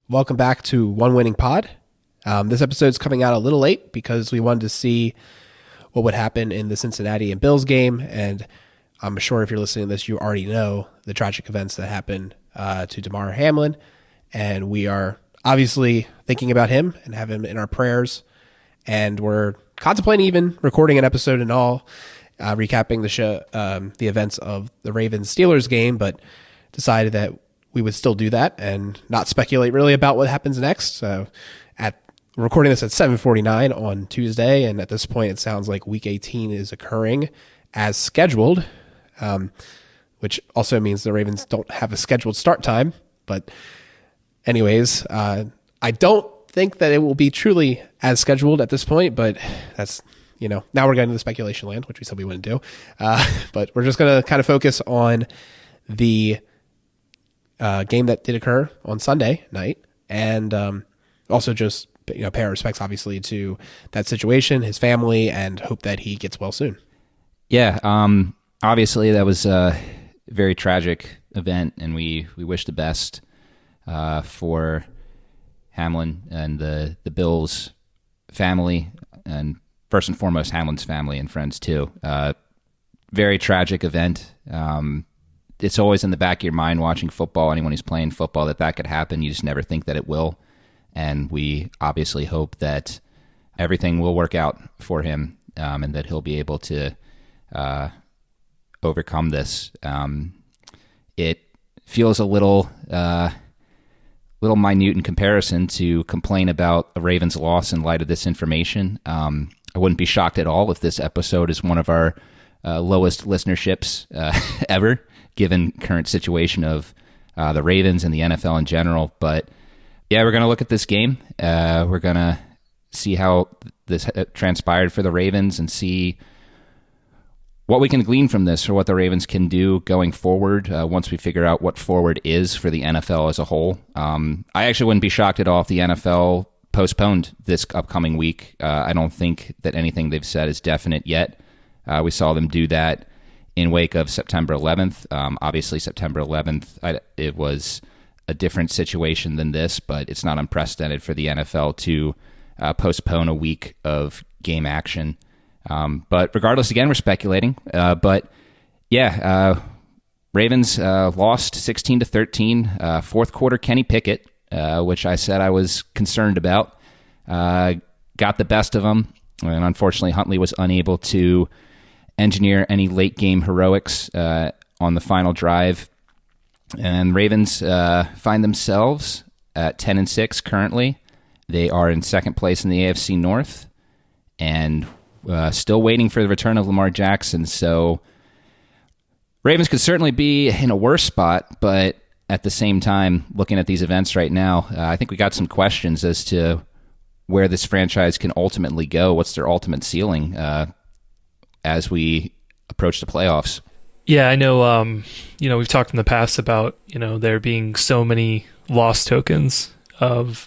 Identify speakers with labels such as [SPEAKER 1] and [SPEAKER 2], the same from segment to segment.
[SPEAKER 1] Welcome back to One Winning Pod. This episode's coming out a little late because we wanted to see what would happen in the Cincinnati and Bills game, and I'm sure if you're listening to this, you already know the tragic events that happened to Damar Hamlin, and we are obviously thinking about him and have him in our prayers, and we're contemplating even recording an episode and all, recapping the show, the events of the Ravens-Steelers game, but decided that we would still do that and not speculate really about what happens next. So we're recording this at 7:49 on Tuesday, and at this point it sounds like Week 18 is occurring as scheduled, which also means the Ravens don't have a scheduled start time. But anyways, I don't think that it will be truly as scheduled at this point, but that's, now we're getting to the speculation land, which we said we wouldn't do. But we're just going to kind of focus on the game that did occur on Sunday night, and also just pay our respects obviously to that situation, his family, and hope that he gets well soon.
[SPEAKER 2] Yeah, obviously that was a very tragic event, and we wish the best for Hamlin and the Bills family, and first and foremost Hamlin's family and friends too. Very tragic event. It's always in the back of your mind watching football, anyone who's playing football, that could happen. You just never think that it will. And we obviously hope that everything will work out for him, and that he'll be able to overcome this. It feels a little minute in comparison to complain about a Ravens loss in light of this information. I wouldn't be shocked at all if this episode is one of our lowest listenerships ever, given current situation of the Ravens and the NFL in general. But yeah, we're going to look at this game. We're going to see how this transpired for the Ravens and see what we can glean from this, or what the Ravens can do going forward once we figure out what forward is for the NFL as a whole. I actually wouldn't be shocked at all if the NFL postponed this upcoming week. I don't think that anything they've said is definite yet. We saw them do that in wake of September 11th. Obviously, September 11th, it was a different situation than this, but it's not unprecedented for the NFL to postpone a week of game action. But regardless, again, we're speculating. But yeah, Ravens lost 16-13. Fourth quarter, Kenny Pickett, which I said I was concerned about, got the best of them. And unfortunately, Huntley was unable to engineer any late game heroics on the final drive, and Ravens find themselves at 10-6 currently. They are in second place in the AFC North, and still waiting for the return of Lamar Jackson. So Ravens could certainly be in a worse spot, but at the same time, looking at these events right now, I think we got some questions as to where this franchise can ultimately go. What's their ultimate ceiling as we approach the playoffs?
[SPEAKER 3] Yeah, I know, we've talked in the past about, there being so many loss tokens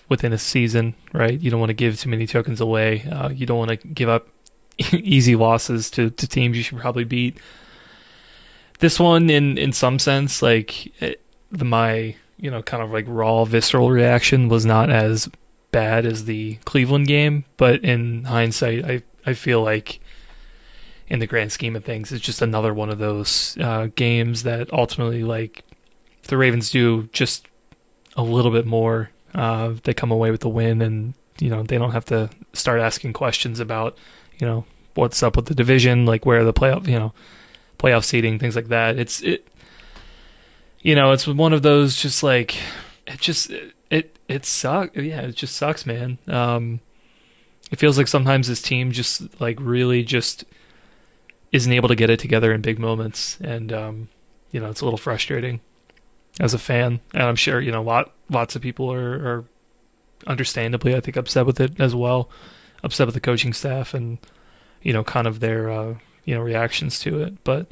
[SPEAKER 3] within a season, right? You don't want to give too many tokens away. You don't want to give up easy losses to teams you should probably beat. This one, in some sense, my kind of like raw visceral reaction was not as bad as the Cleveland game, but in hindsight, I feel like in the grand scheme of things, it's just another one of those games that ultimately, if the Ravens do just a little bit more, they come away with the win, and they don't have to start asking questions about what's up with the division, where the playoff seeding, things like that. It's one of those just it sucks. Yeah, it just sucks, man. It feels like sometimes this team just really just isn't able to get it together in big moments, and it's a little frustrating as a fan, and I'm sure lots of people are understandably, I think, upset with it as well, upset with the coaching staff and kind of their reactions to it. But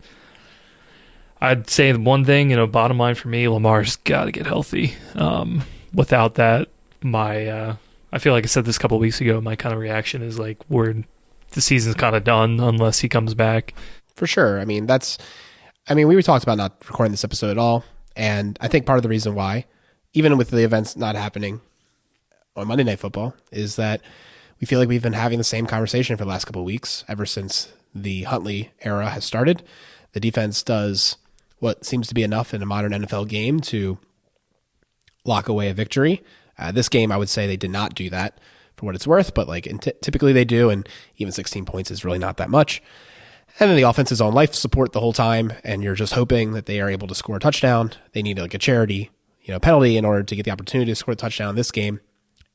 [SPEAKER 3] I'd say the one thing, bottom line for me, Lamar's got to get healthy. Without that, I feel like I said this a couple of weeks ago, my kind of reaction is the season's kind of done unless he comes back.
[SPEAKER 1] For sure. We were talked about not recording this episode at all, and I think part of the reason why, even with the events not happening on Monday Night Football is that we feel like we've been having the same conversation for the last couple of weeks ever since the Huntley era has started. The defense does what seems to be enough in a modern NFL game to lock away a victory. This game, I would say they did not do that for what it's worth, but typically they do, and even 16 points is really not that much. And then the offense is on life support the whole time, and you're just hoping that they are able to score a touchdown. They need like a charity, penalty in order to get the opportunity to score a touchdown in this game.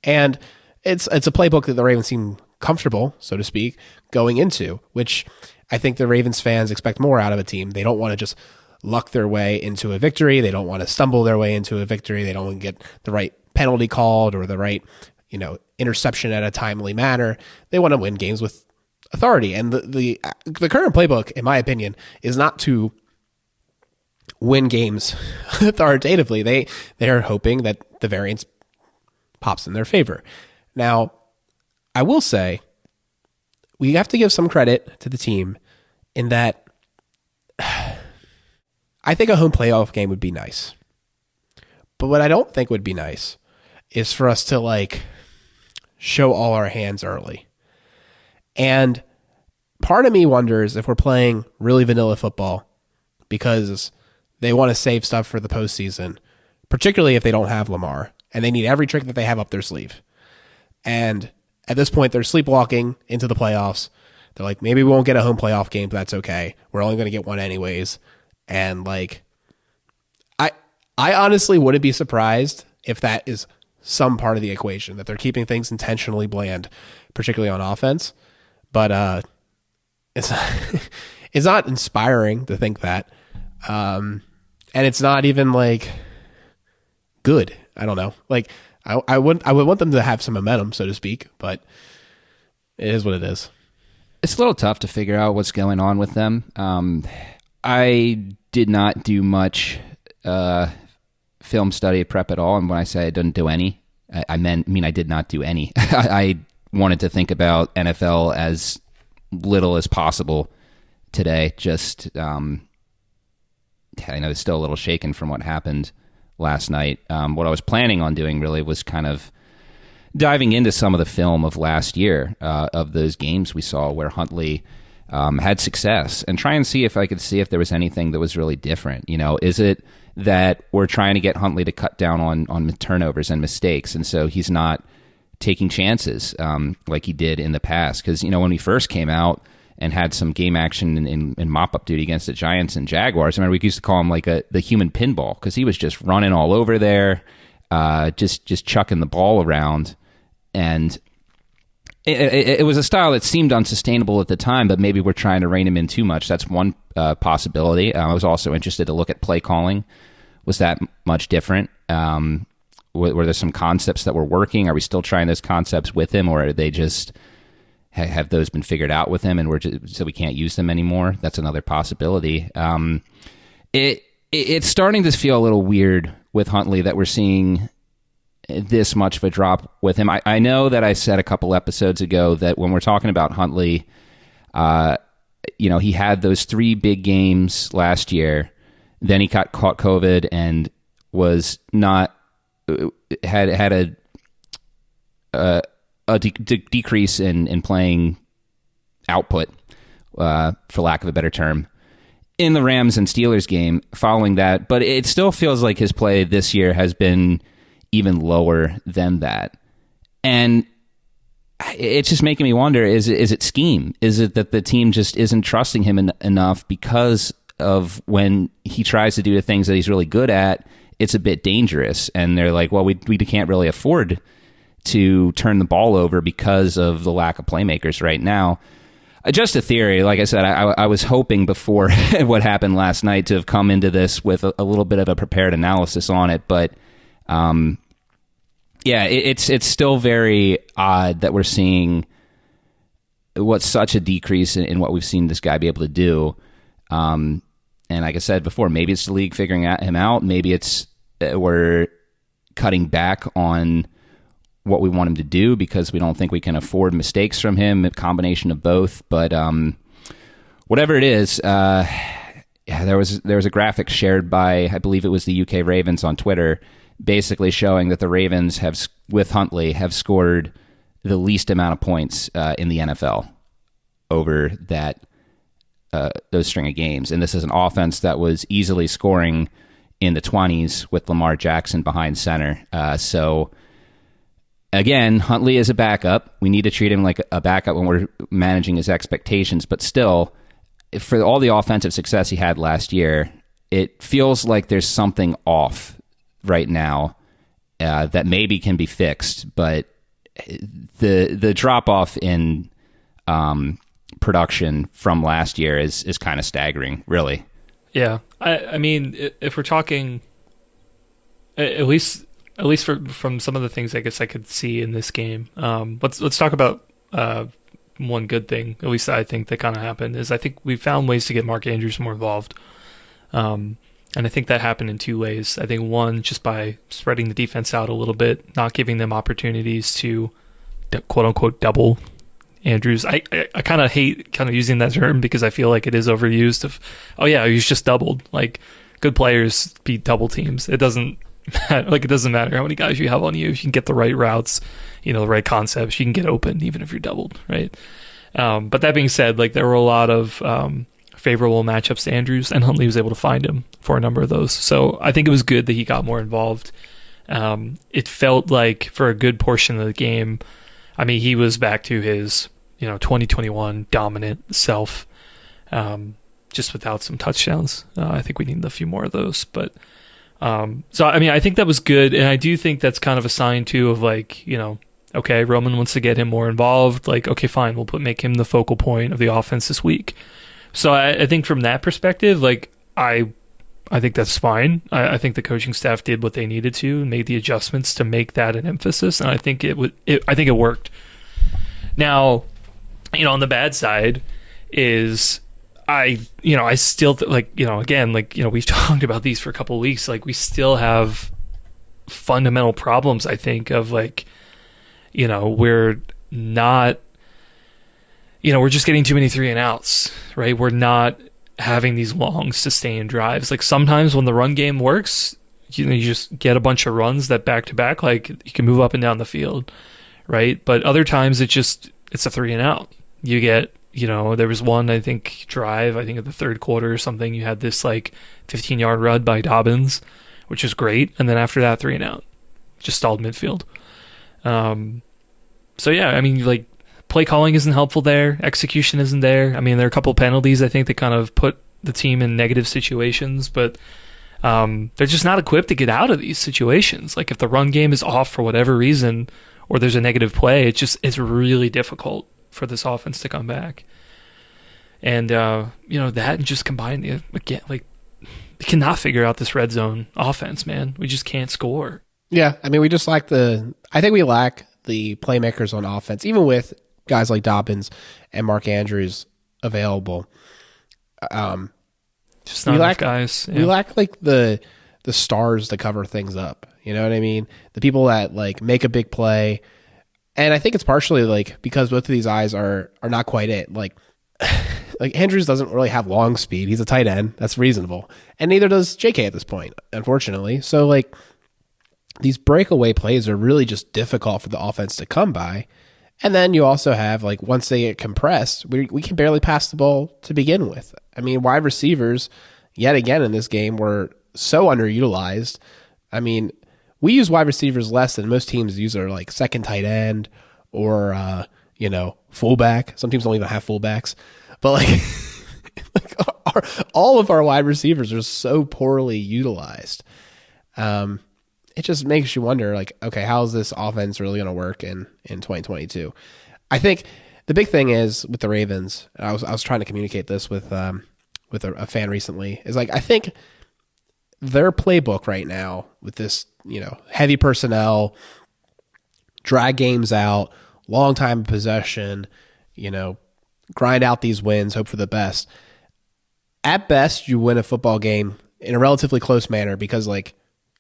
[SPEAKER 1] And it's a playbook that the Ravens seem comfortable, so to speak, going into, which I think the Ravens fans expect more out of a team. They don't want to just luck their way into a victory. They don't want to stumble their way into a victory. They don't want to get the right penalty called or the right, interception at a timely manner. They want to win games with authority. And the current playbook, in my opinion, is not to win games authoritatively. They are hoping that the variance pops in their favor. Now, I will say we have to give some credit to the team in that I think a home playoff game would be nice. But what I don't think would be nice is for us to show all our hands early. And part of me wonders if we're playing really vanilla football because they want to save stuff for the postseason, particularly if they don't have Lamar, and they need every trick that they have up their sleeve. And at this point, they're sleepwalking into the playoffs. They're like, maybe we won't get a home playoff game, but that's okay. We're only going to get one anyways. And I honestly wouldn't be surprised if that is some part of the equation, that they're keeping things intentionally bland, particularly on offense. But it's not inspiring to think that. And it's not even good. I don't know. I would want them to have some momentum, so to speak, but it is what it is.
[SPEAKER 2] It's a little tough to figure out what's going on with them. I did not do much film study prep at all, and when I say I didn't do any, I mean I did not do any. I wanted to think about NFL as little as possible today. Just I know it's still a little shaken from what happened last night. What I was planning on doing really was kind of diving into some of the film of last year, of those games we saw where Huntley had success, and try and see if I could see if there was anything that was really different. Is it that we're trying to get Huntley to cut down on turnovers and mistakes, and so he's not taking chances like he did in the past? Because, when we first came out and had some game action in mop-up duty against the Giants and Jaguars, I remember we used to call him the human pinball, because he was just running all over there, just chucking the ball around. And it was a style that seemed unsustainable at the time, but maybe we're trying to rein him in too much. That's one possibility. I was also interested to look at play calling. Was that much different? Were there some concepts that were working? Are we still trying those concepts with him, or are they just have those been figured out with him, and so we can't use them anymore? That's another possibility. It's starting to feel a little weird with Huntley that we're seeing this much of a drop with him. I know that I said a couple episodes ago that when we're talking about Huntley, he had those 3 big games last year. Then he caught COVID and was not had a decrease in playing output, for lack of a better term, in the Rams and Steelers game following that. But it still feels like his play this year has been even lower than that. And it's just making me wonder, is it scheme? Is it that the team just isn't trusting him enough because of when he tries to do the things that he's really good at, it's a bit dangerous? And they're like, well, we can't really afford to turn the ball over because of the lack of playmakers right now. Just a theory. Like I said, I was hoping before what happened last night to have come into this with a little bit of a prepared analysis on it, but it's still very odd that we're seeing what's such a decrease in what we've seen this guy be able to do. And like I said before, maybe it's the league figuring him out. Maybe it's we're cutting back on what we want him to do because we don't think we can afford mistakes from him, a combination of both. But whatever it is, there was a graphic shared by, I believe it was the UK Ravens on Twitter, basically showing that the Ravens have, with Huntley, have scored the least amount of points in the NFL over those string of games. And this is an offense that was easily scoring in the 20s with Lamar Jackson behind center. So again, Huntley is a backup. We need to treat him like a backup when we're managing his expectations. But still, for all the offensive success he had last year, it feels like there's something off right now that maybe can be fixed. But the drop-off in production from last year is kind of staggering, really.
[SPEAKER 3] Yeah. I mean, if we're talking, at least from some of the things I guess I could see in this game, let's talk about one good thing, at least I think that kind of happened, is I think we found ways to get Mark Andrews more involved. And I think that happened in two ways. I think one, just by spreading the defense out a little bit, not giving them opportunities to quote unquote double Andrews. I kind of hate kind of using that term because I feel like it is overused of, oh yeah, he's just doubled. Like, good players beat double teams. It doesn't matter. Like, it doesn't matter how many guys you have on you. If you can get the right routes, the right concepts, you can get open even if you're doubled, right? But that being said, like, there were a lot of favorable matchups to Andrews, and Huntley was able to find him for a number of those. So I think it was good that he got more involved. It felt like for a good portion of the game, I mean, he was back to his 2021 dominant self, just without some touchdowns. I think we need a few more of those. But so, I mean, I think that was good. And I do think that's kind of a sign, too, of like, okay, Roman wants to get him more involved. Like, okay, fine, we'll make him the focal point of the offense this week. So I think from that perspective, like, I think that's fine. I think the coaching staff did what they needed to and made the adjustments to make that an emphasis. And I think it worked. Now, on the bad side is I still we've talked about these for a couple of weeks. Like, we still have fundamental problems, I think, of like, we're not, we're just getting too many 3 and outs, right? We're not having these long sustained drives. Like, sometimes when the run game works, you just get a bunch of runs that back to back, like, you can move up and down the field, right? But other times it's a 3 and out. You get, there was one, I think, drive, I think at the third quarter or something, you had this like 15-yard run by Dobbins, which is great. And then after that, 3 and out, just stalled midfield. So yeah, I mean, like, play calling isn't helpful there. Execution isn't there. I mean, there are a couple penalties, I think, that kind of put the team in negative situations, but they're just not equipped to get out of these situations. Like, if the run game is off for whatever reason, or there's a negative play, it's really difficult for this offense to come back. And, that and just combine again, like, we cannot figure out this red zone offense, man. We just can't score.
[SPEAKER 1] Yeah. I mean, we just lack I think we lack the playmakers on offense, even with guys like Dobbins and Mark Andrews available.
[SPEAKER 3] Just not enough guys. Yeah.
[SPEAKER 1] We lack like the stars to cover things up. You know what I mean? The people that like make a big play. And I think it's partially like because both of these guys are not quite it. Like Andrews doesn't really have long speed. He's a tight end. That's reasonable. And neither does JK at this point, unfortunately. So like these breakaway plays are really just difficult for the offense to come by. And then you also have, like, once they get compressed, we can barely pass the ball to begin with. I mean, wide receivers, yet again in this game, were so underutilized. I mean, we use wide receivers less than most teams use their, like, second tight end or, fullback. Some teams don't even have fullbacks. But, like, all of our wide receivers are so poorly utilized. It just makes you wonder, like, okay, how is this offense really going to work in 2022? I think the big thing is with the Ravens. I was trying to communicate this with a fan recently. Is like I think their playbook right now with this heavy personnel, drag games out, long time of possession, grind out these wins, hope for the best. At best, you win a football game in a relatively close manner because like.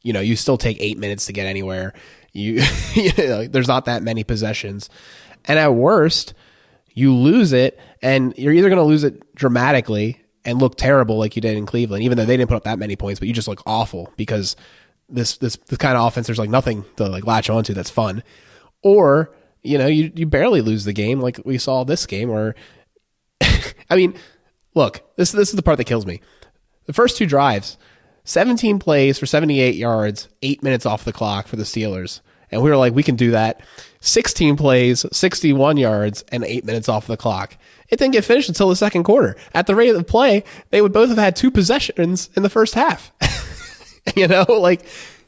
[SPEAKER 1] You still take 8 minutes to get anywhere. There's not that many possessions. And at worst, you lose it, and you're either going to lose it dramatically and look terrible like you did in Cleveland, even though they didn't put up that many points, but you just look awful because this kind of offense, there's like nothing to like latch onto that's fun, or you barely lose the game like we saw this game. Or I mean, look, this is the part that kills me. The first 2 drives, 17 plays for 78 yards, 8 minutes off the clock for the Steelers. And we were like, we can do that. 16 plays, 61 yards, and 8 minutes off the clock. It didn't get finished until the second quarter. At the rate of the play, they would both have had 2 possessions in the first half.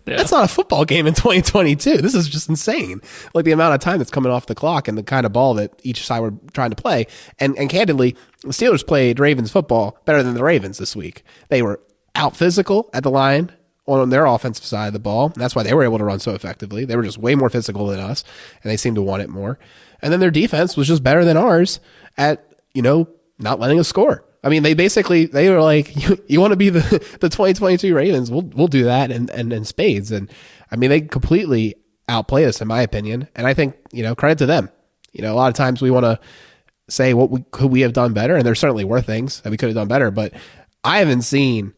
[SPEAKER 1] That's not a football game in 2022. This is just insane. Like the amount of time that's coming off the clock and the kind of ball that each side were trying to play. And candidly, the Steelers played Ravens football better than the Ravens this week. They were out physical at the line on their offensive side of the ball. And that's why they were able to run so effectively. They were just way more physical than us, and they seemed to want it more. And then their defense was just better than ours at, not letting us score. I mean, they were like, you want to be the 2022 Ravens? We'll do that and spades. And I mean, they completely outplayed us, in my opinion. And I think, credit to them. A lot of times we want to say could we have done better? And there certainly were things that we could have done better, but I haven't seen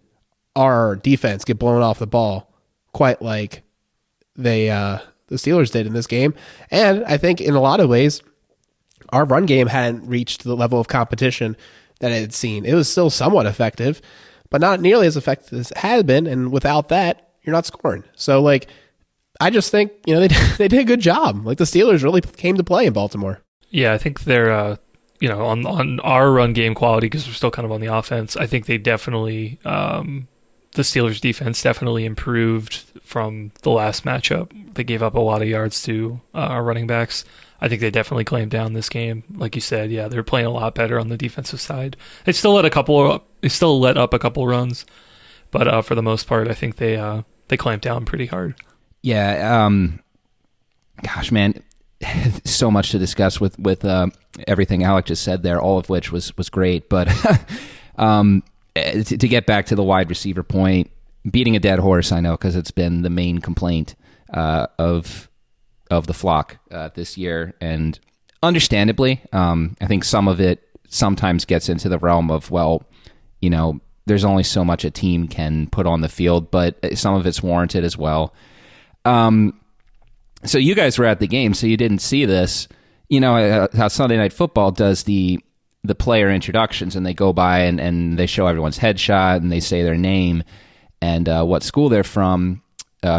[SPEAKER 1] our defense get blown off the ball quite like the Steelers did in this game. And I think in a lot of ways, our run game hadn't reached the level of competition that it had seen. It was still somewhat effective, but not nearly as effective as it had been. And without that, you're not scoring. So I just think, they did a good job. Like the Steelers really came to play in Baltimore.
[SPEAKER 3] Yeah, I think they're, on our run game quality, because we're still kind of on the offense, I think they definitely, the Steelers defense definitely improved from the last matchup. They gave up a lot of yards to our running backs. I think they definitely clamped down this game. Like you said, yeah, they're playing a lot better on the defensive side. They still let up a couple runs, but for the most part, I think they clamped down pretty hard.
[SPEAKER 2] Yeah, gosh, man, so much to discuss with everything Alec just said there, all of which was great. But to get back to the wide receiver point, beating a dead horse, I know, because it's been the main complaint of the flock this year, and understandably, I think some of it sometimes gets into the realm of, there's only so much a team can put on the field, but some of it's warranted as well. So you guys were at the game, so you didn't see this. How Sunday Night Football does the player introductions, and they go by and they show everyone's headshot and they say their name and what school they're from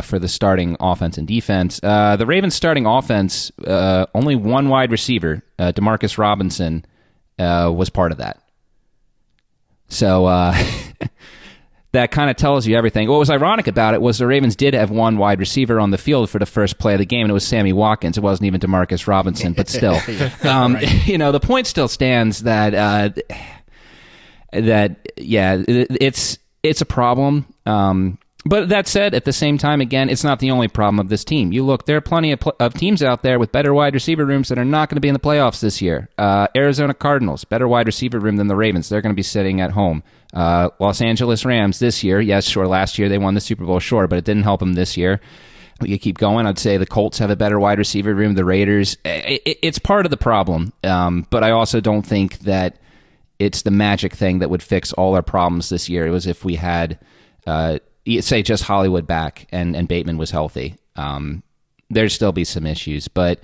[SPEAKER 2] for the starting offense and defense. The Ravens starting offense, only one wide receiver, Demarcus Robinson, was part of that. So that kind of tells you everything. What was ironic about it was the Ravens did have one wide receiver on the field for the first play of the game, and it was Sammy Watkins. It wasn't even Demarcus Robinson, but still. The point still stands that it's a problem. But that said, at the same time, again, it's not the only problem of this team. You look, there are plenty of teams out there with better wide receiver rooms that are not going to be in the playoffs this year. Arizona Cardinals, better wide receiver room than the Ravens. They're going to be sitting at home. Los Angeles Rams this year, yes, sure, last year they won the Super Bowl, sure, but it didn't help them this year. We could keep going. I'd say the Colts have a better wide receiver room. The Raiders, it's part of the problem, but I also don't think that it's the magic thing that would fix all our problems this year. It was if we had... say just Hollywood back and Bateman was healthy. There'd still be some issues. But,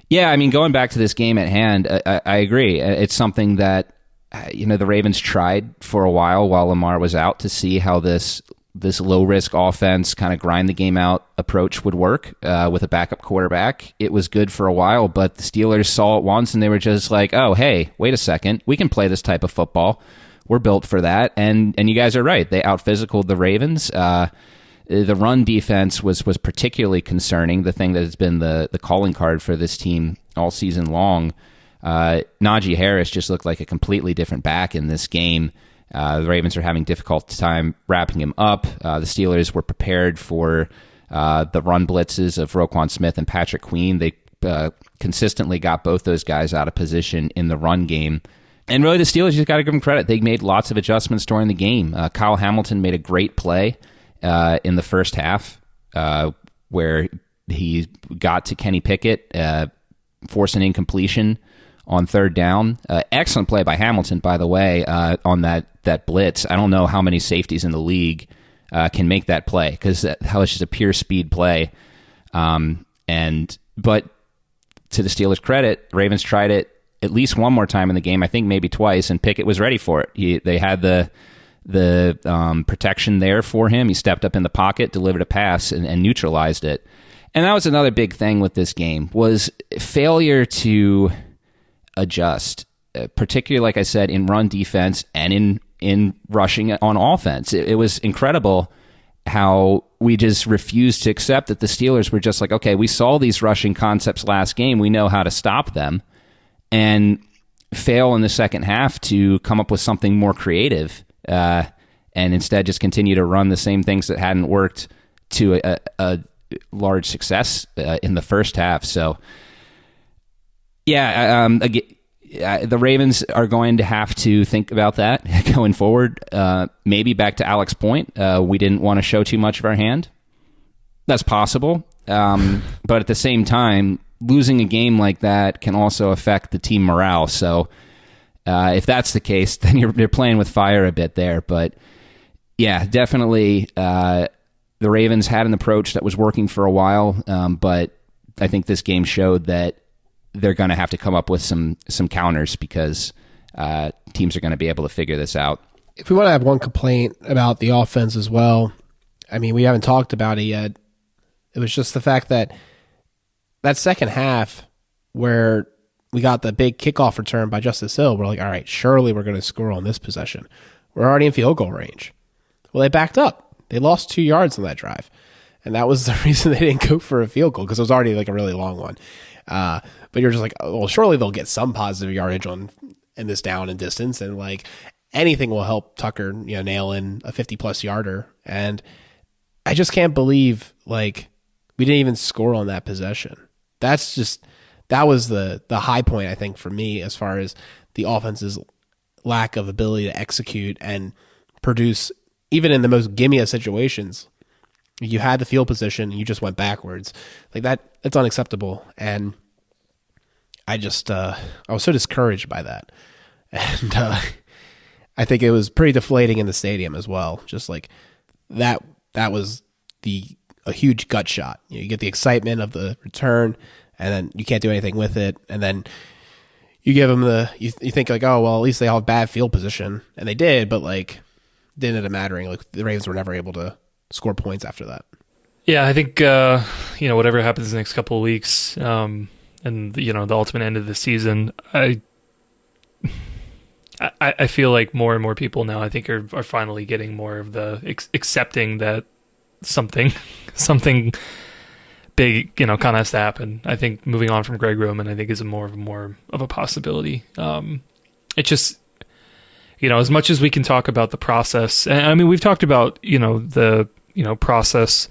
[SPEAKER 2] yeah, I mean, going back to this game at hand, I agree. It's something that, the Ravens tried for a while Lamar was out to see how this low-risk offense, kind of grind the game out approach would work with a backup quarterback. It was good for a while, but the Steelers saw it once and they were just like, oh, hey, wait a second. We can play this type of football. We're built for that, and you guys are right. They out-physicaled the Ravens. The run defense was particularly concerning, the thing that has been the calling card for this team all season long. Najee Harris just looked like a completely different back in this game. The Ravens are having a difficult time wrapping him up. The Steelers were prepared for the run blitzes of Roquan Smith and Patrick Queen. They consistently got both those guys out of position in the run game. And really, the Steelers, just got to give them credit. They made lots of adjustments during the game. Kyle Hamilton made a great play in the first half where he got to Kenny Pickett, forced an incompletion on third down. Excellent play by Hamilton, by the way, on that blitz. I don't know how many safeties in the league can make that play, because that was just a pure speed play. But to the Steelers' credit, Ravens tried it at least one more time in the game, I think maybe twice, and Pickett was ready for it. They had the protection there for him. He stepped up in the pocket, delivered a pass, and neutralized it. And that was another big thing with this game, was failure to adjust, particularly, like I said, in run defense and in rushing on offense. It was incredible how we just refused to accept that the Steelers were just like, okay, we saw these rushing concepts last game, we know how to stop them, and fail in the second half to come up with something more creative, and instead just continue to run the same things that hadn't worked to a large success in the first half. So, yeah, the Ravens are going to have to think about that going forward. Maybe back to Alex's point, we didn't want to show too much of our hand. That's possible. But at the same time, losing a game like that can also affect the team morale. So if that's the case, then you're playing with fire a bit there. But yeah, definitely the Ravens had an approach that was working for a while, but I think this game showed that they're going to have to come up with some counters, because teams are going to be able to figure this out.
[SPEAKER 1] If we want to have one complaint about the offense as well, I mean, we haven't talked about it yet. It was just the fact that second half where we got the big kickoff return by Justice Hill, we're like, all right, surely we're going to score on this possession. We're already in field goal range. Well, they backed up. They lost 2 yards on that drive. And that was the reason they didn't go for a field goal, because it was already like a really long one. But you're just like, oh, well, surely they'll get some positive yardage in this down and distance, and like anything will help Tucker, nail in a 50-plus yarder. And I just can't believe like we didn't even score on that possession. That was the high point, I think, for me, as far as the offense's lack of ability to execute and produce, even in the most gimme of situations. You had the field position and you just went backwards. Like that's unacceptable. And I just, I was so discouraged by that. And I think it was pretty deflating in the stadium as well. Just like that was a huge gut shot. You get the excitement of the return, and then you can't do anything with it. And then you give them you think like, oh, well, at least they all have bad field position. And they did, but like, didn't end up mattering. Like the Ravens were never able to score points after that.
[SPEAKER 3] Yeah, I think whatever happens the next couple of weeks, and the ultimate end of the season, I feel like more and more people now, I think, are finally getting more of the accepting that something big kind of has to happen. I think moving on from Greg Roman, I think, is more of a possibility. It just, as much as we can talk about the process, and I mean, we've talked about the process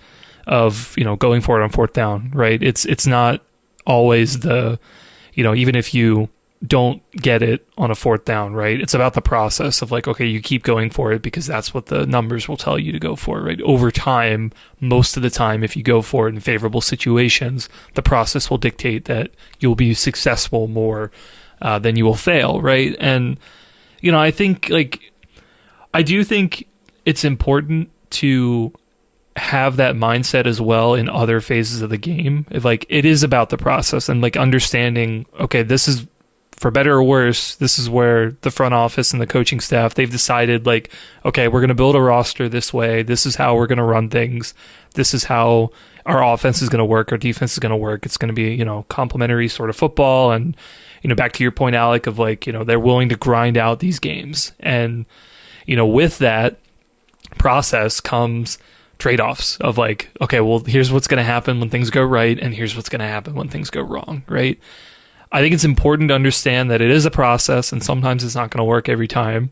[SPEAKER 3] of going for it on fourth down, right? It's not always the even if you don't get it on a fourth down, right? It's about the process of like, okay, you keep going for it because that's what the numbers will tell you to go for, right? Over time, most of the time, if you go for it in favorable situations, the process will dictate that you'll be successful more than you will fail, right? And I think I do think it's important to have that mindset as well in other phases of the game. It is about the process and understanding, okay, this is, for better or worse, this is where the front office and the coaching staff, they've decided okay, we're going to build a roster this way. This is how we're going to run things. This is how our offense is going to work. Our defense is going to work. It's going to be, complementary sort of football. And, back to your point, Alec, of they're willing to grind out these games. And, with that process comes trade-offs of okay, well, here's what's going to happen when things go right, and here's what's going to happen when things go wrong, right? I think it's important to understand that it is a process, and sometimes it's not going to work every time.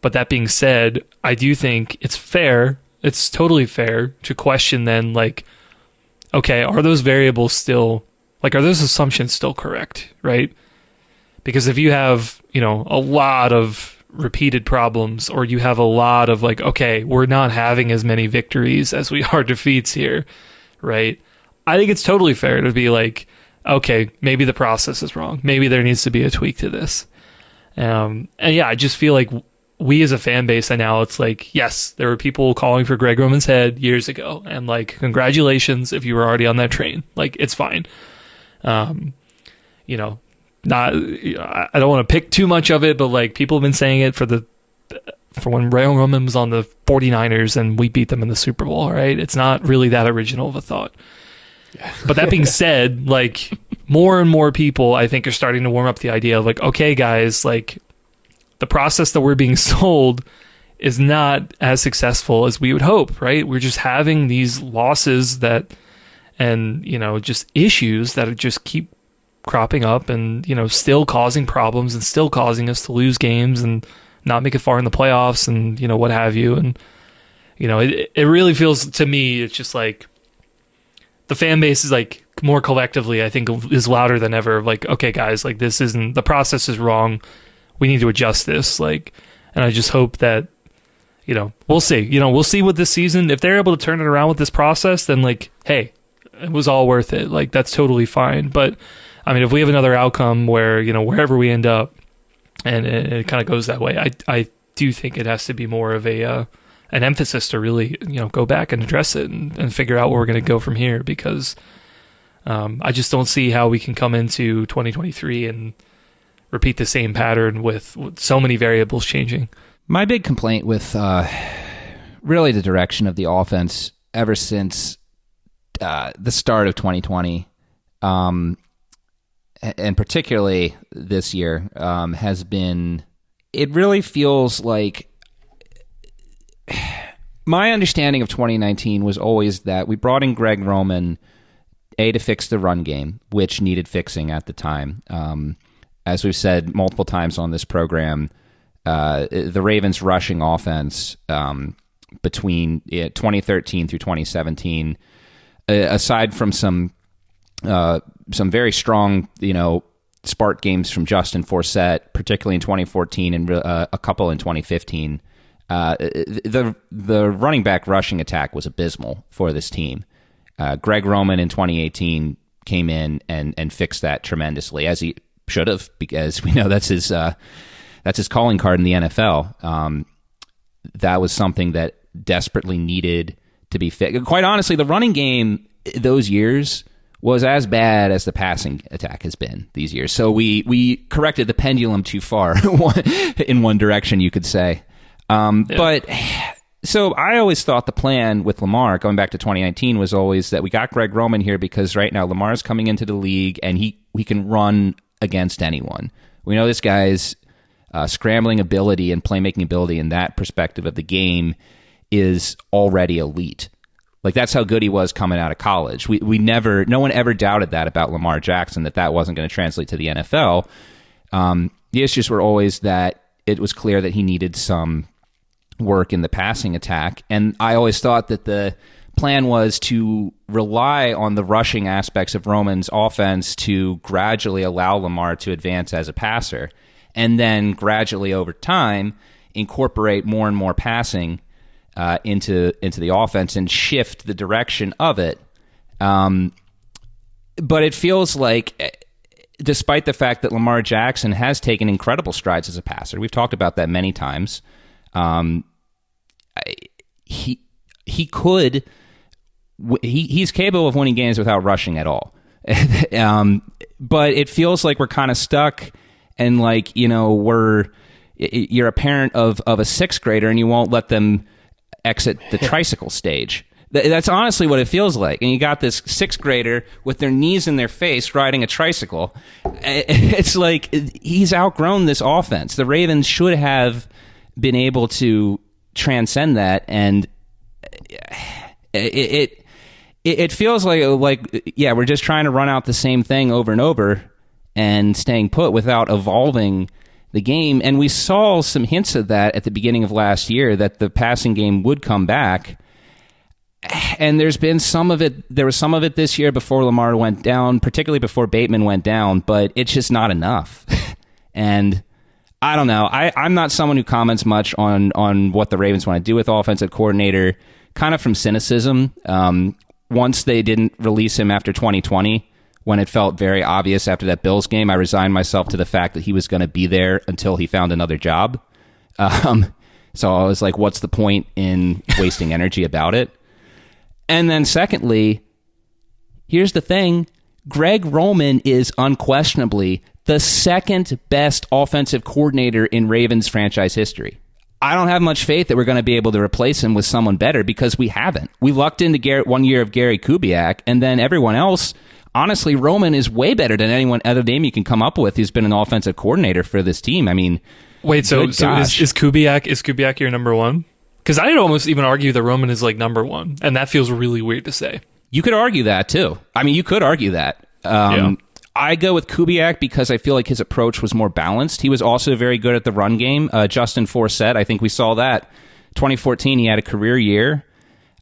[SPEAKER 3] But that being said, I do think it's fair, it's totally fair to question then, okay, are those variables still, are those assumptions still correct, right? Because if you have, a lot of repeated problems, or you have a lot of okay, we're not having as many victories as we are defeats here, right? I think it's totally fair to be okay, maybe the process is wrong. Maybe there needs to be a tweak to this. And yeah, I just feel we as a fan base, and now it's like, yes, there were people calling for Greg Roman's head years ago, and like, congratulations if you were already on that train. Like, it's fine. You know, not, I don't want to pick too much of it, but like, people have been saying it for when Roman was on the 49ers and we beat them in the Super Bowl, right? It's not really that original of a thought. But that being said, like, more and more people, I think, are starting to warm up the idea of like, okay, guys, like, the process that we're being sold is not as successful as we would hope, right? We're just having these losses and, you know, just issues that just keep cropping up and, you know, still causing problems and still causing us to lose games and not make it far in the playoffs and, you know, what have you. And, you know, it really feels to me, it's just like the fan base is like more collectively, I think, is louder than ever. Like, okay, guys, like, this isn't, the process is wrong. We need to adjust this. Like, and I just hope that, you know, we'll see. You know, we'll see with this season. If they're able to turn it around with this process, then like, hey, it was all worth it. Like, that's totally fine. But I mean, if we have another outcome where, you know, wherever we end up, and it kind of goes that way, I do think it has to be more of an emphasis to really, you know, go back and address it and figure out where we're going to go from here, because I just don't see how we can come into 2023 and repeat the same pattern with so many variables changing.
[SPEAKER 2] My big complaint with really the direction of the offense ever since the start of 2020, and particularly this year, has been, it really feels like, my understanding of 2019 was always that we brought in Greg Roman, to fix the run game, which needed fixing at the time. As we've said multiple times on this program, the Ravens' rushing offense between 2013 through 2017, aside from some very strong, you know, spark games from Justin Forsett, particularly in 2014 and a couple in 2015, the running back rushing attack was abysmal for this team. Greg Roman in 2018 came in and fixed that tremendously, as he should have, because we know that's his calling card in the NFL. That was something that desperately needed to be fixed. Quite honestly, the running game those years was as bad as the passing attack has been these years. So we corrected the pendulum too far in one direction, you could say. But so I always thought the plan with Lamar, going back to 2019, was always that we got Greg Roman here because right now Lamar's coming into the league and he can run against anyone. We know this guy's scrambling ability and playmaking ability in that perspective of the game is already elite. Like, that's how good he was coming out of college. No one ever doubted that about Lamar Jackson, that wasn't going to translate to the NFL. The issues were always that it was clear that he needed some work in the passing attack. And I always thought that the plan was to rely on the rushing aspects of Roman's offense to gradually allow Lamar to advance as a passer, and then gradually over time incorporate more and more passing into the offense and shift the direction of it. But it feels like, despite the fact that Lamar Jackson has taken incredible strides as a passer, we've talked about that many times, he's capable of winning games without rushing at all. But it feels like we're kind of stuck, and like, you know, you're a parent of a sixth grader and you won't let them exit the tricycle stage. That's honestly what it feels like. And you got this sixth grader with their knees in their face riding a tricycle. It's like he's outgrown this offense. The Ravens should have been able to transcend that, and it feels like yeah, we're just trying to run out the same thing over and over and staying put without evolving the game. And we saw some hints of that at the beginning of last year, that the passing game would come back. And there's been some of it. There was some of it this year before Lamar went down, particularly before Bateman went down, but it's just not enough. And I don't know. I'm not someone who comments much on what the Ravens want to do with offensive coordinator, kind of from cynicism. Once they didn't release him after 2020, when it felt very obvious after that Bills game, I resigned myself to the fact that he was going to be there until he found another job. So I was like, what's the point in wasting energy about it? And then secondly, here's the thing. Greg Roman is unquestionably the second best offensive coordinator in Ravens franchise history. I don't have much faith that we're going to be able to replace him with someone better because we haven't. We lucked into 1 year of Gary Kubiak, and then everyone else, honestly, Roman is way better than anyone other name you can come up with who's been an offensive coordinator for this team. I mean,
[SPEAKER 3] wait, so is Kubiak your number one? Because I'd almost even argue that Roman is like number one, and that feels really weird to say.
[SPEAKER 2] You could argue that too. I mean, you could argue that. I go with Kubiak because I feel like his approach was more balanced. He was also very good at the run game. Justin Forsett, I think we saw that. 2014, he had a career year.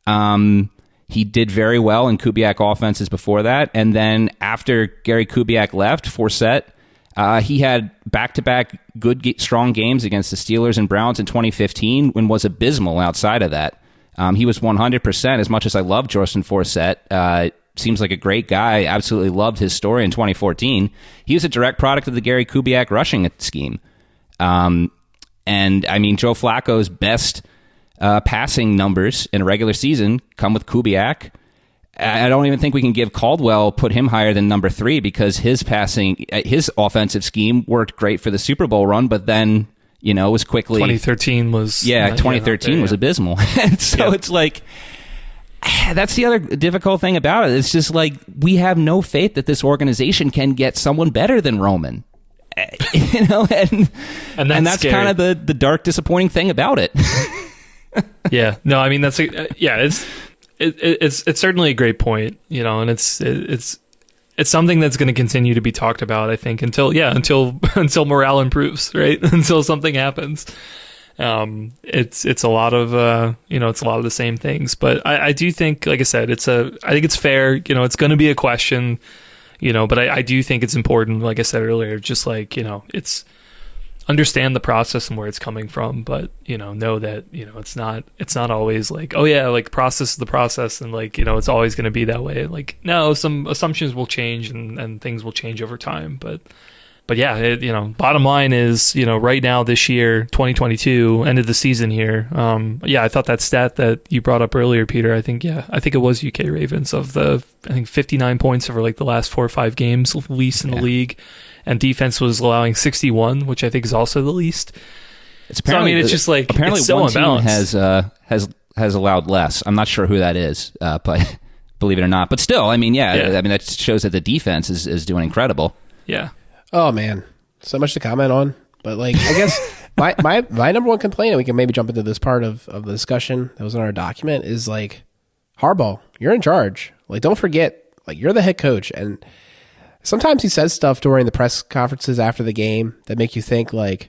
[SPEAKER 2] He did very well in Kubiak offenses before that. And then after Gary Kubiak left, Forsett, he had back-to-back good, strong games against the Steelers and Browns in 2015 and was abysmal outside of that. He was 100%. As much as I love Justin Forsett, seems like a great guy. Absolutely loved his story in 2014. He was a direct product of the Gary Kubiak rushing scheme. And I mean, Joe Flacco's best passing numbers in a regular season come with Kubiak. I don't even think we can give put him higher than number 3 because his offensive scheme worked great for the Super Bowl run, but then, was quickly
[SPEAKER 3] 2013 was
[SPEAKER 2] 2013 was abysmal. So it's like, that's the other difficult thing about it. It's just like we have no faith that this organization can get someone better than Roman. And that's kind of the dark, disappointing thing about it.
[SPEAKER 3] Yeah, no, I mean it's certainly a great point, and it's something that's going to continue to be talked about, I think, until morale improves, right? Until something happens. It's a lot of it's a lot of the same things, but I do think, like I said, I think it's fair. It's going to be a question, but I do think it's important, like I said earlier, just like it's understand the process and where it's coming from, but know that it's not always like, oh yeah, like process is the process and like it's always going to be that way. Like no, some assumptions will change and things will change over time, but yeah, bottom line is, right now this year, 2022, end of the season here. I thought that stat that you brought up earlier, Peter, I think it was UK Ravens of 59 points over like the last 4 or 5 games, least in the league, and defense was allowing 61, which I think is also the least. It's apparently, it's just like
[SPEAKER 2] apparently
[SPEAKER 3] it's so
[SPEAKER 2] one
[SPEAKER 3] unbalanced.
[SPEAKER 2] team has allowed less. I'm not sure who that is, but believe it or not, but still, I mean, that shows that the defense is doing incredible.
[SPEAKER 3] Yeah.
[SPEAKER 1] Oh man, so much to comment on. But like, I guess my number one complaint, and we can maybe jump into this part of the discussion that was in our document, is like, Harbaugh, you're in charge. Like, don't forget, like, you're the head coach, and sometimes he says stuff during the press conferences after the game that make you think like,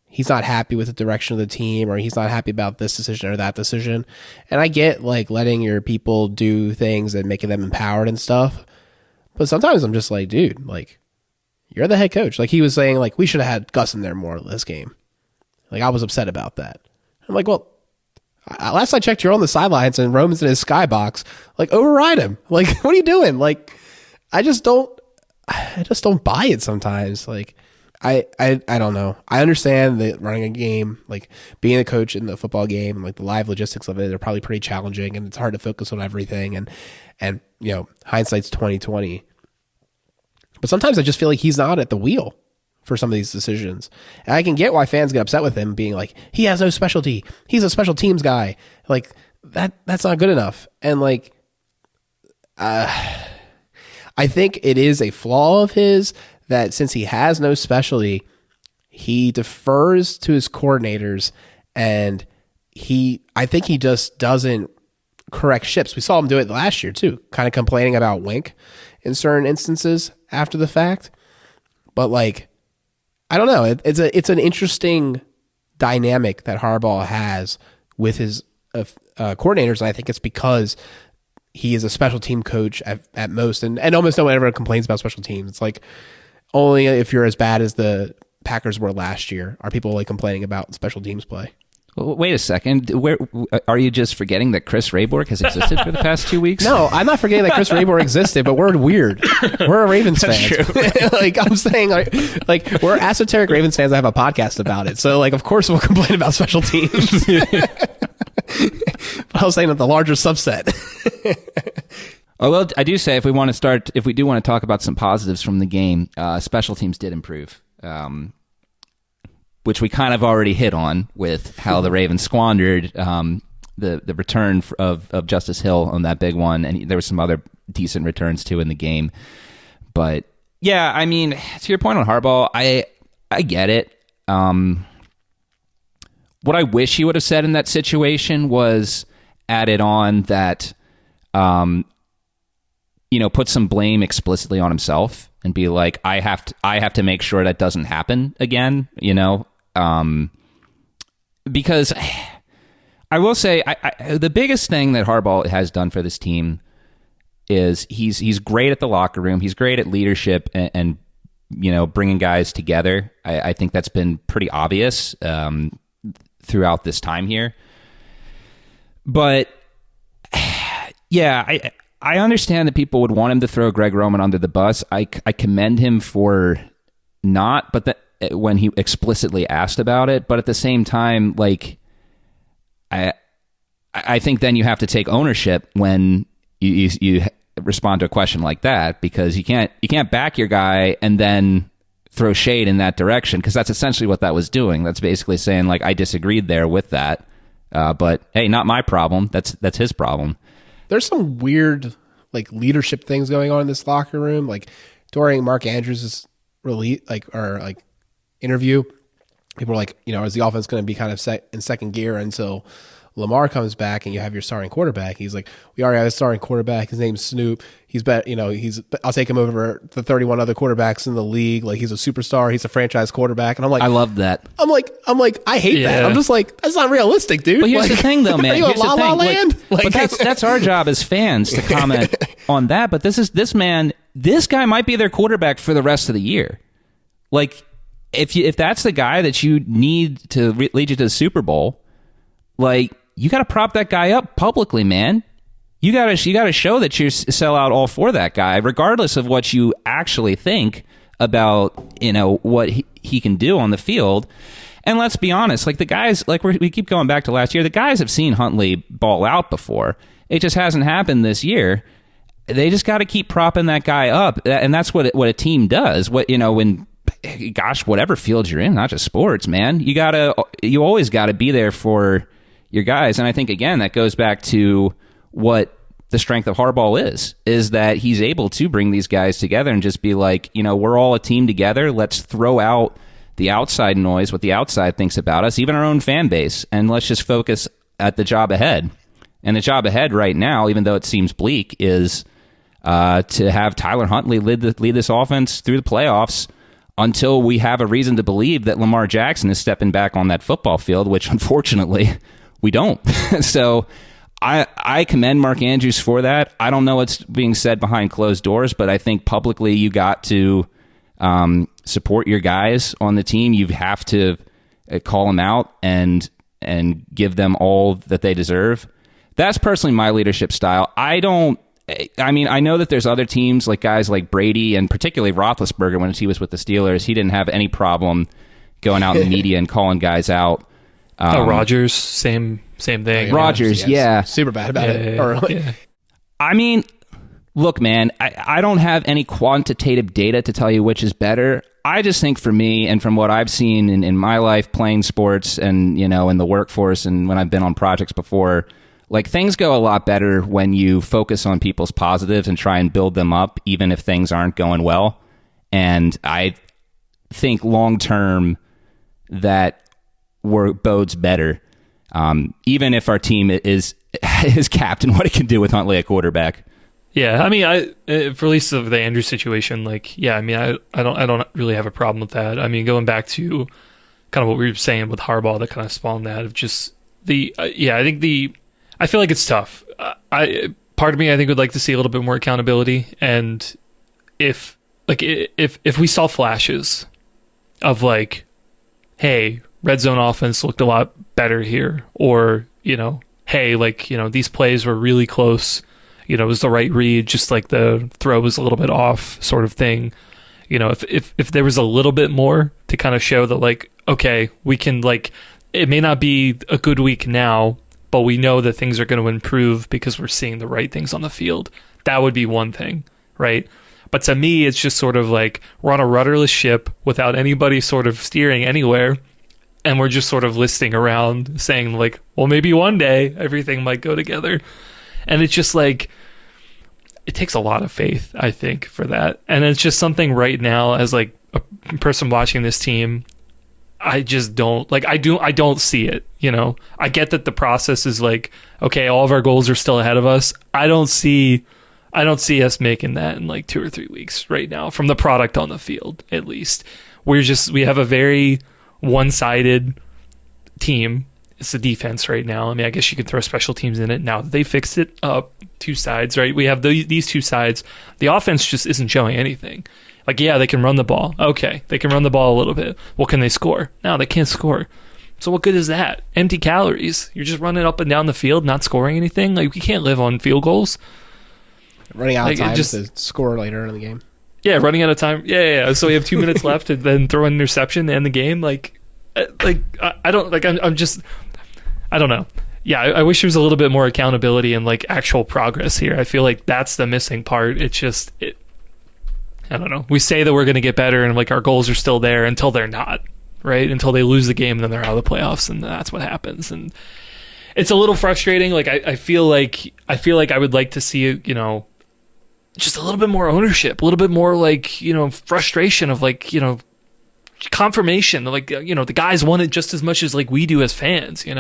[SPEAKER 1] he's not happy with the direction of the team, or he's not happy about this decision or that decision. And I get like letting your people do things and making them empowered and stuff. But sometimes I'm just like, dude, like, you're the head coach. Like, he was saying, like, we should have had Gus in there more this game. Like, I was upset about that. I'm like, well, last I checked, you're on the sidelines and Roman's in his skybox. Like, override him. Like, what are you doing? Like, I just don't buy it sometimes. Like, I don't know. I understand that running a game, like being a coach in the football game, and like the live logistics of it are probably pretty challenging, and it's hard to focus on everything. And hindsight's 2020. But sometimes I just feel like he's not at the wheel for some of these decisions. And I can get why fans get upset with him being like, he has no specialty. He's a special teams guy. Like that's not good enough. And like, I think it is a flaw of his that since he has no specialty, he defers to his coordinators, and I think he just doesn't correct ships. We saw him do it last year too, kind of complaining about Wink in certain instances after the fact. But like, I don't know. It's an interesting dynamic that Harbaugh has with his coordinators, and I think it's because he is a special team coach at most, and almost no one ever complains about special teams. It's like only if you're as bad as the Packers were last year are people like complaining about special teams play.
[SPEAKER 2] Wait a second. Where are you just forgetting that Chris Rayborg has existed for the past 2 weeks?
[SPEAKER 1] No, I'm not forgetting that Chris Rayborg existed, but we're weird. We're a Ravens fan. Like I'm saying, like we're esoteric Ravens fans that have a podcast about it. So like, of course, we'll complain about special teams. But I was saying that the larger subset.
[SPEAKER 2] Oh, well, I do say if we do want to talk about some positives from the game, special teams did improve. Which we kind of already hit on with how the Ravens squandered the return of Justice Hill on that big one, and there were some other decent returns too in the game. But yeah, I mean, to your point on Harbaugh, I get it. What I wish he would have said in that situation was added on that, put some blame explicitly on himself and be like, I have to make sure that doesn't happen again, because I will say the biggest thing that Harbaugh has done for this team is he's great at the locker room. He's great at leadership and bringing guys together. I think that's been pretty obvious throughout this time here. But yeah, I understand that people would want him to throw Greg Roman under the bus. I commend him for not, but when he explicitly asked about it. But at the same time, like I think then you have to take ownership when you respond to a question like that, because you can't back your guy and then throw shade in that direction, because that's essentially what that was doing. That's basically saying like, I disagreed there with that, but hey, not my problem. That's his problem.
[SPEAKER 1] There's some weird like leadership things going on in this locker room. Like during Mark Andrews' interview, people were like, is the offense going to be kind of set in second gear until Lamar comes back and you have your starting quarterback? He's like, we already have a starting quarterback. His name's Snoop. I'll take him over the 31 other quarterbacks in the league. Like, he's a superstar. He's a franchise quarterback. And I'm like,
[SPEAKER 2] I love that.
[SPEAKER 1] I'm like, I hate that. I'm just like, that's not realistic, dude.
[SPEAKER 2] But here's the thing, though, man.
[SPEAKER 1] Are you
[SPEAKER 2] here's
[SPEAKER 1] La La Land?
[SPEAKER 2] But that's our job as fans to comment on that. But this guy might be their quarterback for the rest of the year. Like, if that's the guy that you need to lead you to the Super Bowl, like, you got to prop that guy up publicly, man. You got to show that you sell out all for that guy, regardless of what you actually think about, what he can do on the field. And let's be honest, like the guys, like we keep going back to last year, the guys have seen Huntley ball out before. It just hasn't happened this year. They just got to keep propping that guy up, and that's what a team does. Whatever field you're in, not just sports, man. You always got to be there for your guys. And I think, again, that goes back to what the strength of Harbaugh is that he's able to bring these guys together and just be like, we're all a team together. Let's throw out the outside noise, what the outside thinks about us, even our own fan base, and let's just focus at the job ahead. And the job ahead right now, even though it seems bleak, is to have Tyler Huntley lead this offense through the playoffs until we have a reason to believe that Lamar Jackson is stepping back on that football field, which unfortunately we don't. So I commend Mark Andrews for that. I don't know what's being said behind closed doors, but I think publicly you got to support your guys on the team. You have to call them out and give them all that they deserve. That's personally my leadership style. I know that there's other teams, like guys like Brady and particularly Roethlisberger when he was with the Steelers. He didn't have any problem going out in the media and calling guys out.
[SPEAKER 3] Rodgers, same thing.
[SPEAKER 2] Rodgers, yeah.
[SPEAKER 1] Super bad about it.
[SPEAKER 3] Yeah.
[SPEAKER 2] I mean, look, man, I don't have any quantitative data to tell you which is better. I just think for me, and from what I've seen in my life playing sports and, in the workforce and when I've been on projects before, like, things go a lot better when you focus on people's positives and try and build them up, even if things aren't going well. And I think long-term that bodes better, even if our team is capped in what it can do with Huntley at quarterback.
[SPEAKER 3] Yeah, I mean, for at least of the Andrews situation, like, yeah, I mean, I don't really have a problem with that. I mean, going back to kind of what we were saying with Harbaugh, that kind of spawned that of just I feel like it's tough. Part of me, I think, would like to see a little bit more accountability, and if we saw flashes of like, hey, red zone offense looked a lot better here, or, hey, like, these plays were really close, it was the right read, just like the throw was a little bit off, sort of thing. If there was a little bit more to kind of show that, like, okay, we can, like, it may not be a good week now, but we know that things are going to improve because we're seeing the right things on the field. That would be one thing, right? But to me, it's just sort of like we're on a rudderless ship without anybody sort of steering anywhere, and we're just sort of listing around saying, like, well, maybe one day everything might go together. And it's just like, it takes a lot of faith, I think, for that. And it's just something right now, as like a person watching this team, I just don't like. I don't see it. I get that the process is like, okay, all of our goals are still ahead of us. I don't see us making that in like 2 or 3 weeks right now, from the product on the field, at least. We have a very one-sided team. It's the defense right now. I mean, I guess you could throw special teams in it now that they fixed it up. 2 sides, right? We have these 2 sides. The offense just isn't showing anything. Like, yeah, they can run the ball. Okay, they can run the ball a little bit. Well, can they score? No, they can't score. So what good is that? Empty calories. You're just running up and down the field, not scoring anything. Like, we can't live on field goals.
[SPEAKER 1] Running out of time to score later in the game.
[SPEAKER 3] Yeah, running out of time. Yeah. So we have 2 minutes left, and then throw an interception to end the game. I don't know. Yeah, I wish there was a little bit more accountability and like actual progress here. I feel like that's the missing part. I don't know. We say that we're going to get better, and like our goals are still there until they're not, right? Until they lose the game, and then they're out of the playoffs, and that's what happens. And it's a little frustrating. Like I feel like I would like to see, just a little bit more ownership, a little bit more like, frustration of like, confirmation. Like, the guys want it just as much as like we do as fans, And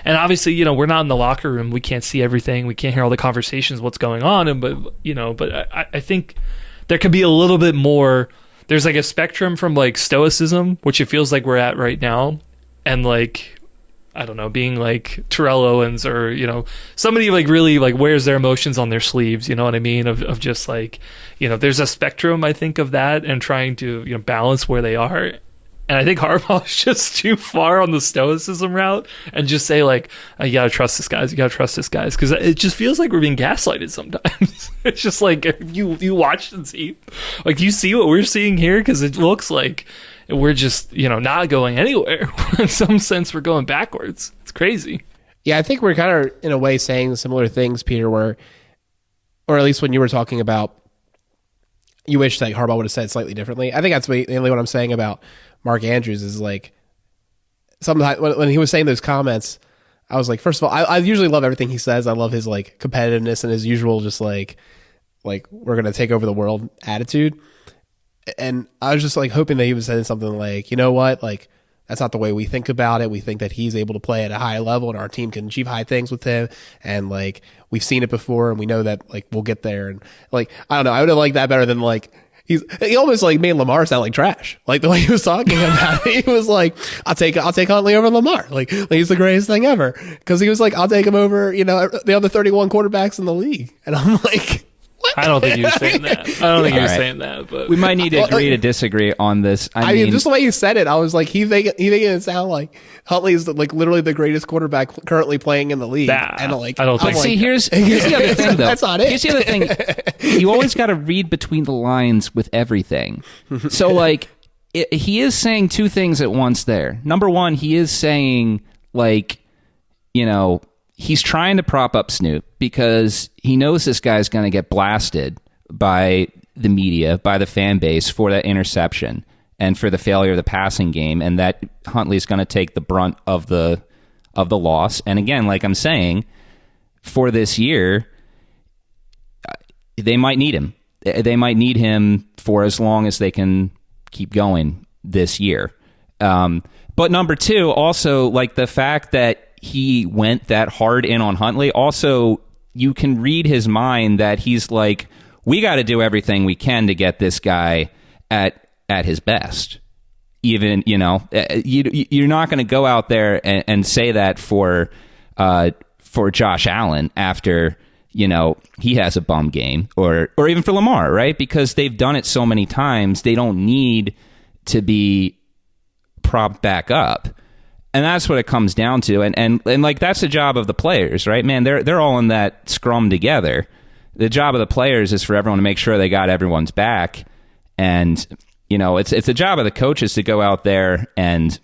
[SPEAKER 3] obviously, we're not in the locker room. We can't see everything. We can't hear all the conversations, what's going on. But I think there could be a little bit more. There's like a spectrum from like stoicism, which it feels like we're at right now, and like, I don't know, being like Terrell Owens or, somebody like really like wears their emotions on their sleeves. You know what I mean? Of just like, there's a spectrum, I think, of that, and trying to, balance where they are. And I think Harbaugh is just too far on the stoicism route, and just say like, you gotta trust this guys. You gotta trust this guys, because it just feels like we're being gaslighted sometimes. It's just like, you watch and see, like, you see what we're seeing here, because it looks like we're just not going anywhere. In some sense, we're going backwards. It's crazy.
[SPEAKER 1] Yeah, I think we're kind of in a way saying similar things, Peter. Or at least when you were talking about, you wish that Harbaugh would have said it slightly differently. I think that's mainly what I'm saying about Mark Andrews is like, sometimes when he was saying those comments, I was like, first of all, I usually love everything he says. I love his like competitiveness and his usual just like we're gonna take over the world attitude. And I was just like hoping that he was saying something like, you know what, like, that's not the way we think about it. We think that he's able to play at a high level, and our team can achieve high things with him. And like, we've seen it before, and we know that like we'll get there. And like, I don't know, I would have liked that better than like, he almost like made Lamar sound like trash. Like the way he was talking about it, he was like, I'll take Huntley over Lamar. Like he's the greatest thing ever. Cause he was like, I'll take him over, the other 31 quarterbacks in the league. And I'm like, what?
[SPEAKER 3] I don't think he was saying that. I don't think he was saying that, but
[SPEAKER 2] we might need to agree to disagree on this. I mean,
[SPEAKER 1] just the way you said it, I was like, he making it sound like Huntley is like literally the greatest quarterback currently playing in the league.
[SPEAKER 3] And
[SPEAKER 1] like,
[SPEAKER 3] I don't think.
[SPEAKER 2] See, here's the other thing, though.
[SPEAKER 1] That's not it.
[SPEAKER 2] Here's the other thing. You always got to read between the lines with everything. So, like, he is saying 2 things at once there. Number one, he is saying, like, he's trying to prop up Snoop because he knows this guy's going to get blasted by the media, by the fan base for that interception and for the failure of the passing game, and that Huntley's going to take the brunt of the loss. And again, like I'm saying, for this year, they might need him. They might need him for as long as they can keep going this year. But number 2, also, like, the fact that he went that hard in on Huntley, also, you can read his mind that he's like, we got to do everything we can to get this guy at his best. Even, you're not going to go out there and say that for Josh Allen after, he has a bum game, or even for Lamar, right? Because they've done it so many times, they don't need to be propped back up. And that's what it comes down to. And like, that's the job of the players, right? Man, they're all in that scrum together. The job of the players is for everyone to make sure they got everyone's back. And, it's the job of the coaches to go out there and,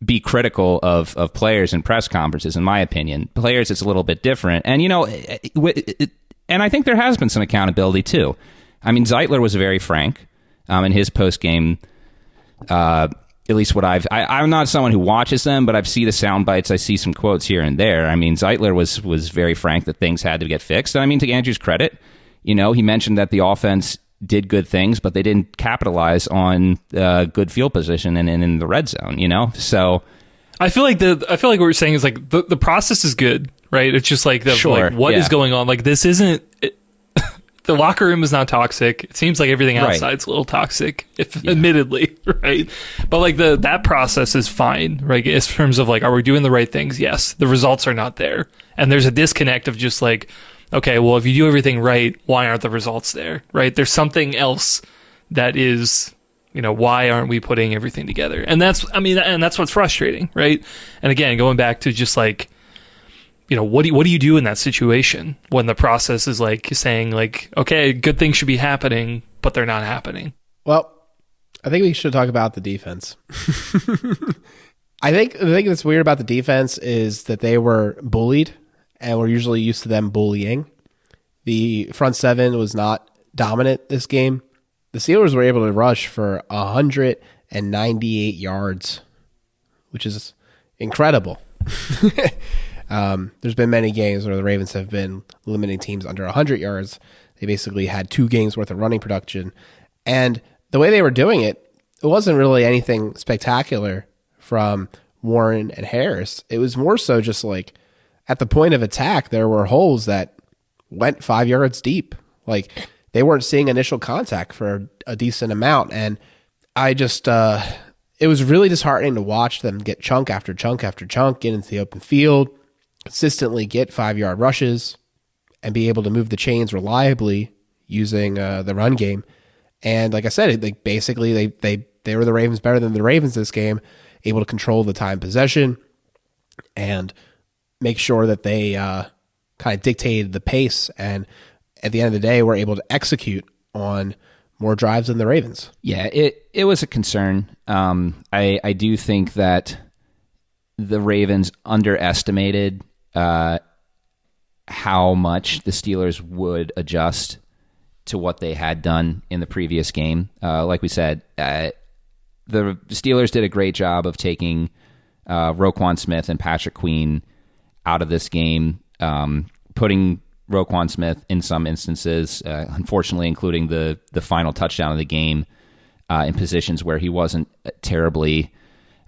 [SPEAKER 2] be critical of players in press conferences, in my opinion. Players, it's a little bit different. And, and I think there has been some accountability, too. I mean, Zeitler was very frank in his post-game, at least what I'm not someone who watches them, but I've seen the sound bites. I see some quotes here and there. I mean, Zeitler was very frank that things had to get fixed. And I mean, to Andrew's credit, he mentioned that the offense did good things, but they didn't capitalize on good field position and in the red zone, So
[SPEAKER 3] I feel like what we're saying is like the process is good, right? It's just like what is going on? Like, this isn't the locker room is not toxic. It seems like everything outside's a little toxic, admittedly, right? But like that process is fine, right? In terms of like, are we doing the right things? Yes. The results are not there, and there's a disconnect of just like, okay, well, if you do everything right, why aren't the results there, right? There's something else that is, why aren't we putting everything together? And that's what's frustrating, right? And again, going back to just like, what do you do in that situation when the process is like saying like, okay, good things should be happening, but they're not happening?
[SPEAKER 1] Well, I think we should talk about the defense. I think the thing that's weird about the defense is that they were bullied, and we're usually used to them bullying. The front seven was not dominant this game. The Steelers were able to rush for 198 yards, which is incredible. There's been many games where the Ravens have been limiting teams under 100 yards. They basically had 2 games worth of running production. And the way they were doing it, it wasn't really anything spectacular from Warren and Harris. It was more so just like at the point of attack, there were holes that went 5 yards deep. Like, they weren't seeing initial contact for a decent amount. And I just, it was really disheartening to watch them get chunk after chunk after chunk, get into the open field, consistently get 5-yard rushes, and be able to move the chains reliably using the run game. And like I said, basically they were the Ravens better than the Ravens this game, able to control the time possession and make sure that they kind of dictated the pace. And at the end of the day, were able to execute on more drives than the Ravens.
[SPEAKER 2] Yeah, it was a concern. I do think that the Ravens underestimated how much the Steelers would adjust to what they had done in the previous game. Like we said, the Steelers did a great job of taking Roquan Smith and Patrick Queen out of this game, putting Roquan Smith in some instances, unfortunately including the final touchdown of the game, in positions where he wasn't terribly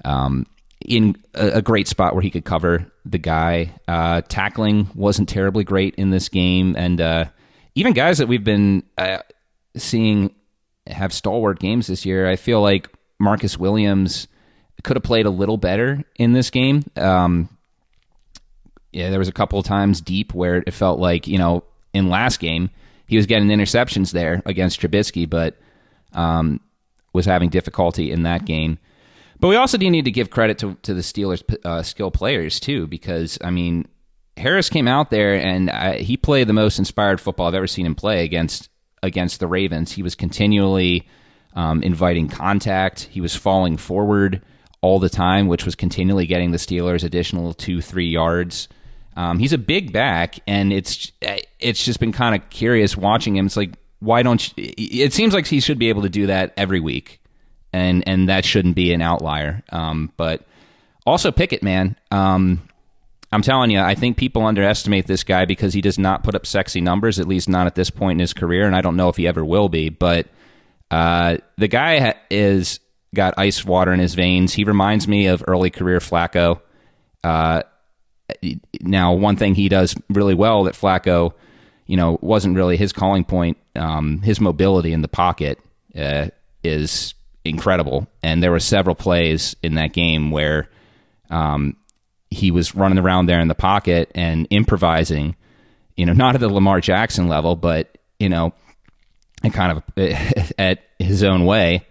[SPEAKER 2] in a great spot where he could cover the guy. Tackling wasn't terribly great in this game, and even guys that we've been seeing have stalwart games this year, I feel like Marcus Williams could have played a little better in this game. Yeah, there was a couple of times deep where it felt like, in last game, he was getting interceptions there against Trubisky, but was having difficulty in that game. But we also do need to give credit to the Steelers' skill players, too, because, Harris came out there and he played the most inspired football I've ever seen him play against the Ravens. He was continually inviting contact. He was falling forward all the time, which was continually getting the Steelers additional 2-3 yards. He's a big back, and it's just been kind of curious watching him. It's like, why don't you? It seems like he should be able to do that every week, and that shouldn't be an outlier. But also Pickett, man. I'm telling you, I think people underestimate this guy because he does not put up sexy numbers, at least not at this point in his career, and I don't know if he ever will be. But the guy is got ice water in his veins. He reminds me of early career Flacco. Now, one thing he does really well that Flacco, wasn't really his calling point. His mobility in the pocket is incredible, and there were several plays in that game where he was running around there in the pocket and improvising. Not at the Lamar Jackson level, but and kind of at his own way.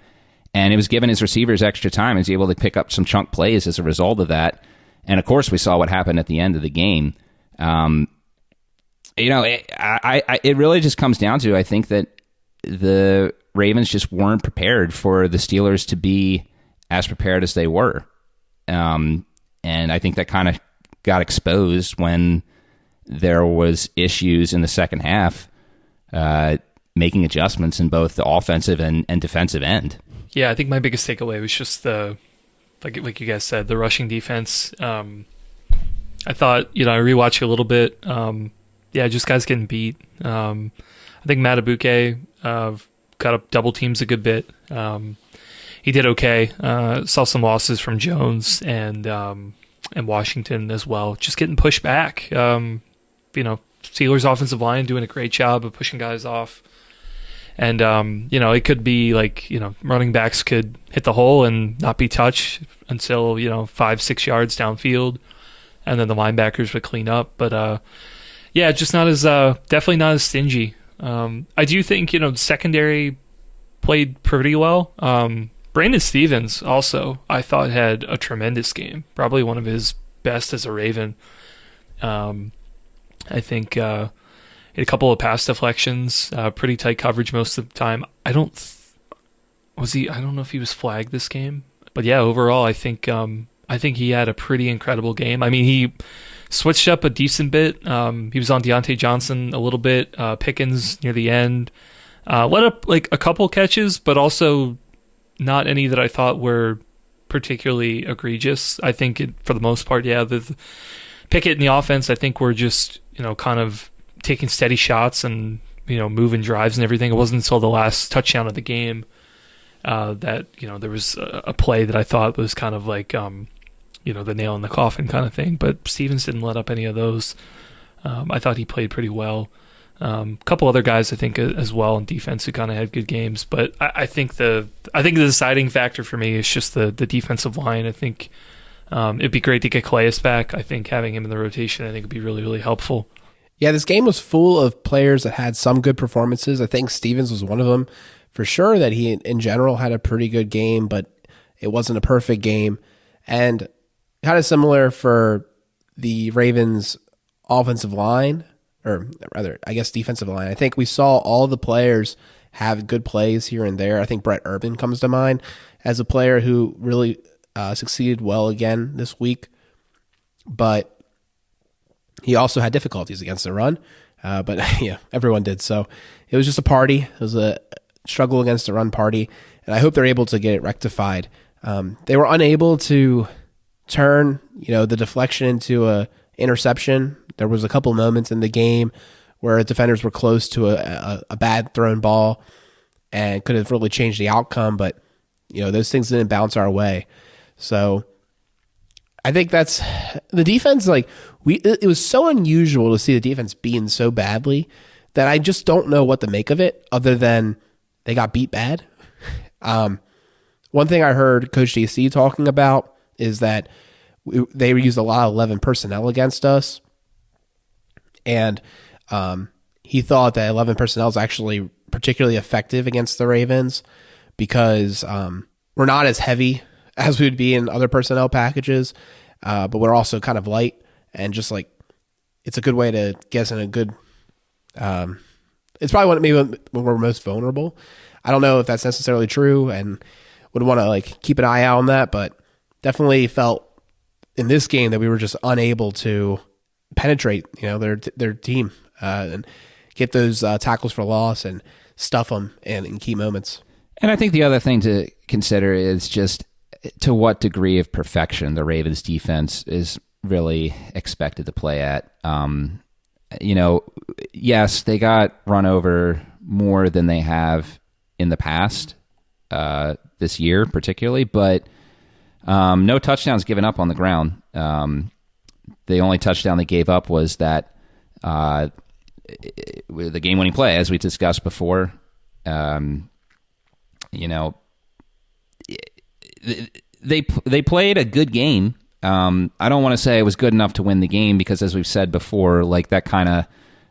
[SPEAKER 2] And it was giving his receivers extra time. He was able to pick up some chunk plays as a result of that. And of course, we saw what happened at the end of the game. It really just comes down to, I think that the Ravens just weren't prepared for the Steelers to be as prepared as they were. And I think that kind of got exposed when there was issues in the second half, making adjustments in both the offensive and defensive end.
[SPEAKER 3] Yeah, I think my biggest takeaway was just the, like you guys said, the rushing defense. I thought, I rewatched it a little bit. Just guys getting beat. I think Matabuke got up double teams a good bit. He did okay. Saw some losses from Jones and Washington as well. Just getting pushed back. Steelers offensive line doing a great job of pushing guys off. And, it could be like, running backs could hit the hole and not be touched until, 5-6 yards downfield. And then the linebackers would clean up. But, just not as, definitely not as stingy. I do think, the secondary played pretty well. Brandon Stevens also, I thought, had a tremendous game. Probably one of his best as a Raven. I think, a couple of pass deflections, pretty tight coverage most of the time. I don't know if he was flagged this game, but yeah, overall, I think he had a pretty incredible game. I mean, he switched up a decent bit. He was on Deontay Johnson a little bit, Pickens near the end, let up like a couple catches, but also not any that I thought were particularly egregious. I think for the most part, the Pickett in the offense, I think we're just, kind of taking steady shots and, moving drives and everything. It wasn't until the last touchdown of the game that, there was a play that I thought was kind of like, the nail in the coffin kind of thing. But Stevens didn't let up any of those. I thought he played pretty well. A couple other guys, I think, as well in defense who kind of had good games. But I think the deciding factor for me is just the defensive line. I think it'd be great to get Calais back. I think having him in the rotation, I think, would be really, really helpful.
[SPEAKER 1] Yeah, this game was full of players that had some good performances. I think Stevens was one of them. For sure that he, in general, had a pretty good game, but it wasn't a perfect game. And kind of similar for the Ravens' offensive line, or rather, I guess defensive line. I think we saw all the players have good plays here and there. I think Brett Urban comes to mind as a player who really succeeded well again this week. But he also had difficulties against the run, but yeah, everyone did. So it was just a party. It was a struggle against the run party, and I hope they're able to get it rectified. They were unable to turn, the deflection into a interception. There was a couple moments in the game where defenders were close to a bad thrown ball and could have really changed the outcome, but those things didn't bounce our way. So I think that's the defense. It was so unusual to see the defense beaten so badly that I just don't know what to make of it other than they got beat bad. One thing I heard Coach DC talking about is that they used a lot of 11 personnel against us. And he thought that 11 personnel is actually particularly effective against the Ravens because we're not as heavy as we would be in other personnel packages, but we're also kind of light. And just it's a good way to get us in a good. It's probably when we're most vulnerable. I don't know if that's necessarily true, and would want to keep an eye out on that. But definitely felt in this game that we were just unable to penetrate, their team and get those tackles for loss and stuff them in key moments.
[SPEAKER 2] And I think the other thing to consider is just to what degree of perfection the Ravens defense is really expected to play at. Yes, they got run over more than they have in the past, this year particularly, but no touchdowns given up on the ground. The only touchdown they gave up was that the game-winning play, as we discussed before. They played a good game. I don't want to say it was good enough to win the game because, as we've said before,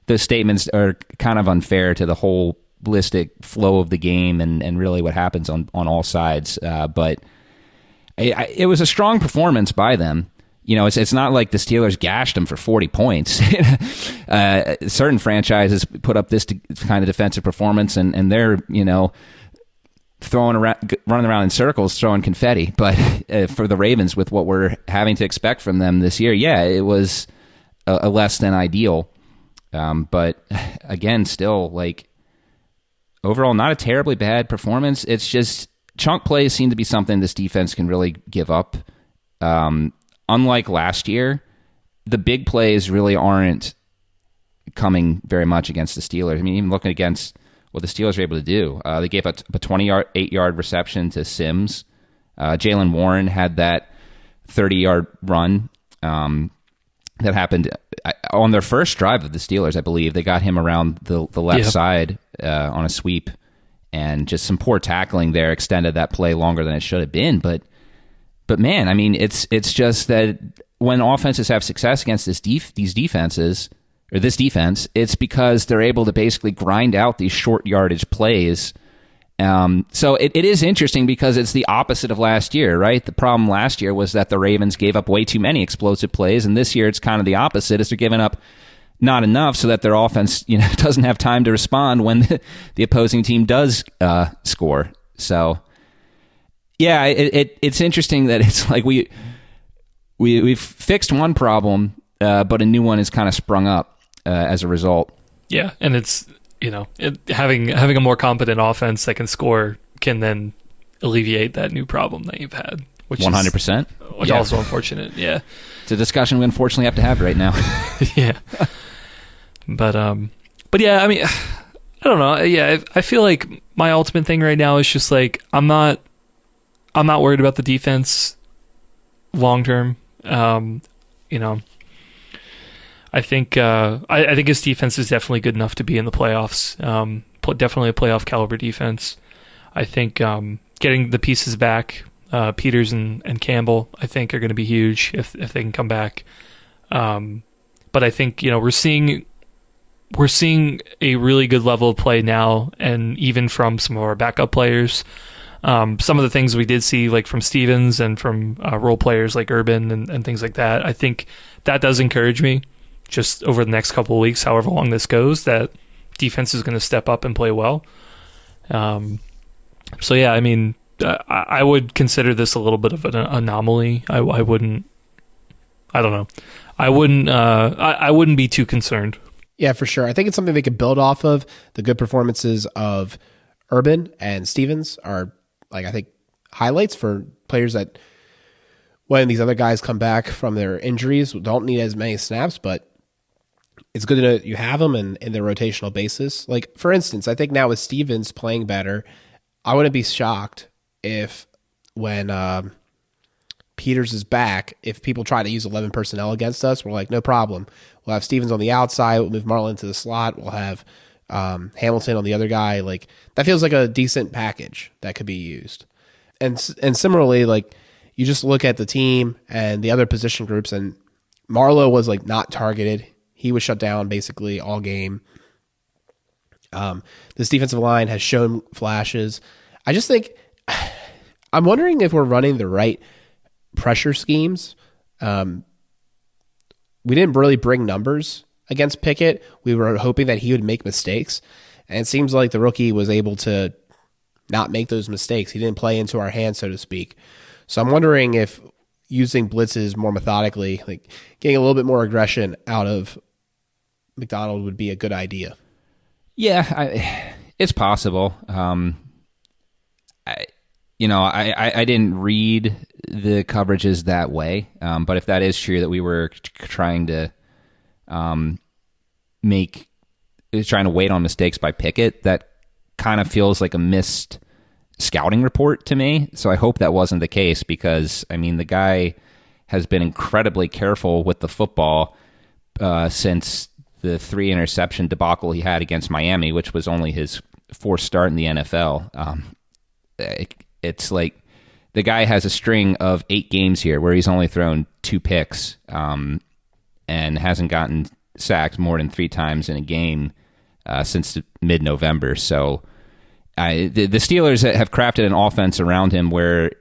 [SPEAKER 2] those statements are kind of unfair to the whole holistic flow of the game and really what happens on all sides. But it was a strong performance by them. It's not like the Steelers gashed them for 40 points. Certain franchises put up this kind of defensive performance, and they're, running around in circles, throwing confetti. But for the Ravens, with what we're having to expect from them this year, it was a less than ideal. But again, still, like, overall, not a terribly bad performance. It's just chunk plays seem to be something this defense can really give up. Unlike last year, the big plays really aren't coming very much against the Steelers. I mean, even looking against what the Steelers were able to do, they gave up a 28-yard reception to Sims. Jalen Warren had that 30-yard run that happened on their first drive of the Steelers, I believe. They got him around the left side on a sweep, and just some poor tackling there extended that play longer than it should have been. But man, I mean, it's just that when offenses have success against these defenses, or this defense, it's because they're able to basically grind out these short yardage plays. So it is interesting because it's the opposite of last year, right? The problem last year was that the Ravens gave up way too many explosive plays, and this year it's kind of the opposite. Is they're giving up not enough so that their offense, doesn't have time to respond when the opposing team does score. So yeah, it's interesting that it's like we've fixed one problem, but a new one has kind of sprung up as a result.
[SPEAKER 3] Yeah, and it's having a more competent offense that can score can then alleviate that new problem that you've had, which
[SPEAKER 2] 100%.
[SPEAKER 3] Which is also unfortunate. Yeah,
[SPEAKER 2] it's a discussion we unfortunately have to have right now.
[SPEAKER 3] Yeah, but yeah, I mean, I don't know. Yeah, I feel like my ultimate thing right now is just like I'm not worried about the defense long term. I think his defense is definitely good enough to be in the playoffs. Definitely a playoff caliber defense. I think getting the pieces back, Peters and Campbell, I think are going to be huge if they can come back. But I think we're seeing a really good level of play now, and even from some of our backup players. Some of the things we did see, like from Stevens and from role players like Urban and things like that, I think that does encourage me. Just over the next couple of weeks, however long this goes, that defense is going to step up and play well. So yeah, I mean, I would consider this a little bit of an anomaly. I wouldn't be too concerned.
[SPEAKER 1] Yeah, for sure. I think it's something they could build off of. The good performances of Urban and Stevens are, like, I think, highlights for players that, when these other guys come back from their injuries, don't need as many snaps, but it's good that you have them in their rotational basis. Like, for instance, I think now with Stevens playing better, I wouldn't be shocked if when Peters is back, if people try to use 11 personnel against us, we're like, no problem. We'll have Stevens on the outside. We'll move Marlon to the slot. We'll have Hamilton on the other guy. Like, that feels like a decent package that could be used. And similarly, like, you just look at the team and the other position groups, and Marlowe was like not targeted. He was shut down basically all game. This defensive line has shown flashes. I just think, I'm wondering if we're running the right pressure schemes. We didn't really bring numbers against Pickett. We were hoping that he would make mistakes. And it seems like the rookie was able to not make those mistakes. He didn't play into our hands, so to speak. So I'm wondering if using blitzes more methodically, like getting a little bit more aggression out of McDonald, would be a good idea.
[SPEAKER 2] Yeah, it's possible. I didn't read the coverages that way, but if that is true, that we were trying to wait on mistakes by Pickett, that kind of feels like a missed scouting report to me. So I hope that wasn't the case, because I mean, the guy has been incredibly careful with the football since the 3 interception debacle he had against Miami, which was only his 4th start in the NFL. It's like the guy has a string of 8 games here where he's only thrown 2 picks and hasn't gotten sacked more than 3 times in a game. since mid-November. So the Steelers have crafted an offense around him where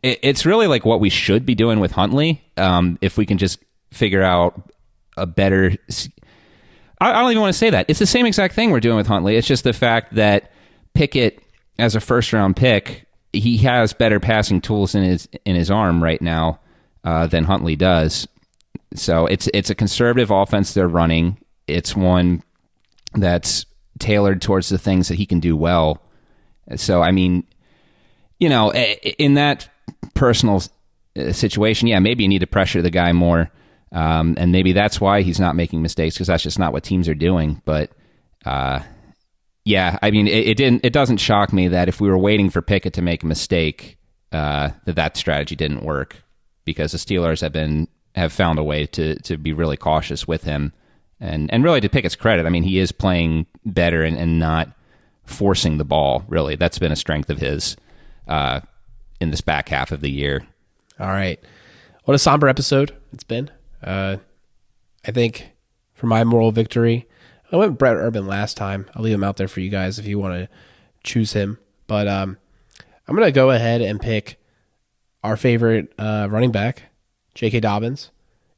[SPEAKER 2] it's really like what we should be doing with Huntley. If we can just figure out a better... I don't even want to say that. It's the same exact thing we're doing with Huntley. It's just the fact that Pickett, as a first-round pick, he has better passing tools in his arm right now than Huntley does. So it's a conservative offense they're running. It's one that's tailored towards the things that he can do well. So, I mean, in that personal situation, yeah, maybe you need to pressure the guy more. And maybe that's why he's not making mistakes, because that's just not what teams are doing. But yeah, I mean, it doesn't shock me that if we were waiting for Pickett to make a mistake, that strategy didn't work, because the Steelers have found a way to be really cautious with him. And really, to Pickett's credit, I mean, he is playing better and not forcing the ball, really. That's been a strength of his in this back half of the year.
[SPEAKER 1] All right. What a somber episode it's been. I think for my moral victory, I went Brett Urban last time. I'll leave him out there for you guys if you want to choose him. But I'm going to go ahead and pick our favorite running back, J.K. Dobbins.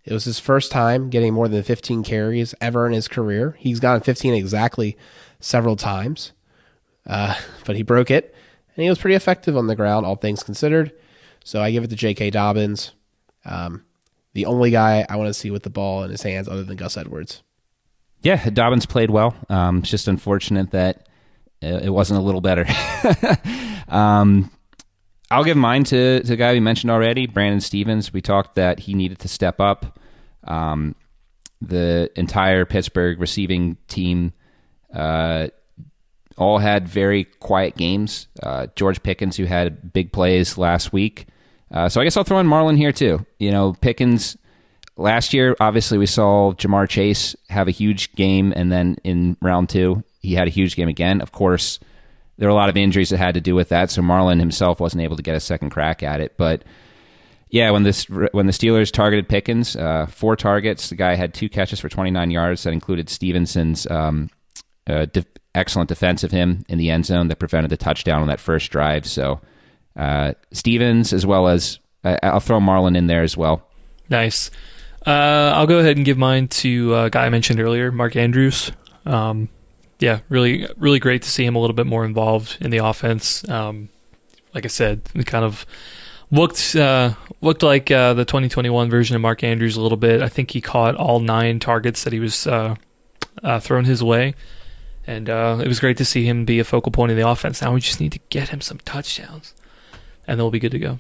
[SPEAKER 1] It was his first time getting more than 15 carries ever in his career. He's gotten 15 exactly several times, but he broke it, and he was pretty effective on the ground, all things considered. So I give it to J.K. Dobbins. The only guy I want to see with the ball in his hands other than Gus Edwards. Yeah,
[SPEAKER 2] Dobbins played well. It's just unfortunate that it wasn't a little better. I'll give mine to the guy we mentioned already, Brandon Stevens. We talked that he needed to step up. The entire Pittsburgh receiving team all had very quiet games. George Pickens, who had big plays last week. So I guess I'll throw in Marlon here too. Pickens, last year, obviously we saw Jamar Chase have a huge game, and then in round 2, he had a huge game again. Of course, there were a lot of injuries that had to do with that, so Marlon himself wasn't able to get a second crack at it. But yeah, when the Steelers targeted Pickens, 4 targets, the guy had 2 catches for 29 yards. That included Stevenson's excellent defense of him in the end zone that prevented the touchdown on that first drive. So Stevens, as well as I'll throw Marlon in there as well.
[SPEAKER 3] Nice. I'll go ahead and give mine to a guy I mentioned earlier, Mark Andrews. Yeah, really, really great to see him a little bit more involved in the offense. Like I said, it kind of looked like the 2021 version of Mark Andrews a little bit. I think he caught all 9 targets that he was thrown his way, and it was great to see him be a focal point of the offense. Now we just need to get him some touchdowns, and then we'll be good to go.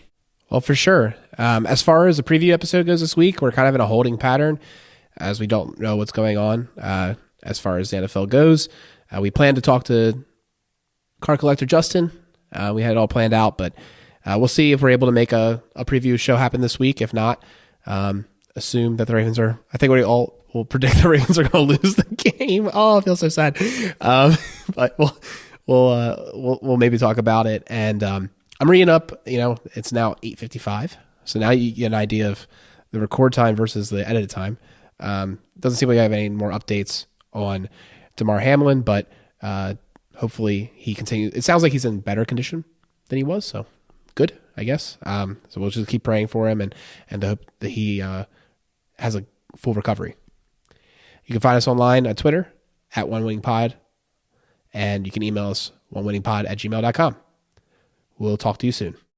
[SPEAKER 1] Well, for sure. As far as the preview episode goes this week, we're kind of in a holding pattern as we don't know what's going on as far as the NFL goes. We plan to talk to card collector Justin. We had it all planned out, but we'll see if we're able to make a preview show happen this week. If not, assume that the Ravens are... I think we all will predict the Ravens are going to lose the game. Oh, I feel so sad. But we'll maybe talk about it. And I'm reading up. It's now 8:55, so now you get an idea of the record time versus the edited time. Doesn't seem like I have any more updates on Damar Hamlin, but hopefully he continues. It sounds like he's in better condition than he was, so good, I guess. So we'll just keep praying for him and hope that he has a full recovery. You can find us online on Twitter at OneWinningPod, and you can email us onewinningpod@gmail.com. We'll talk to you soon.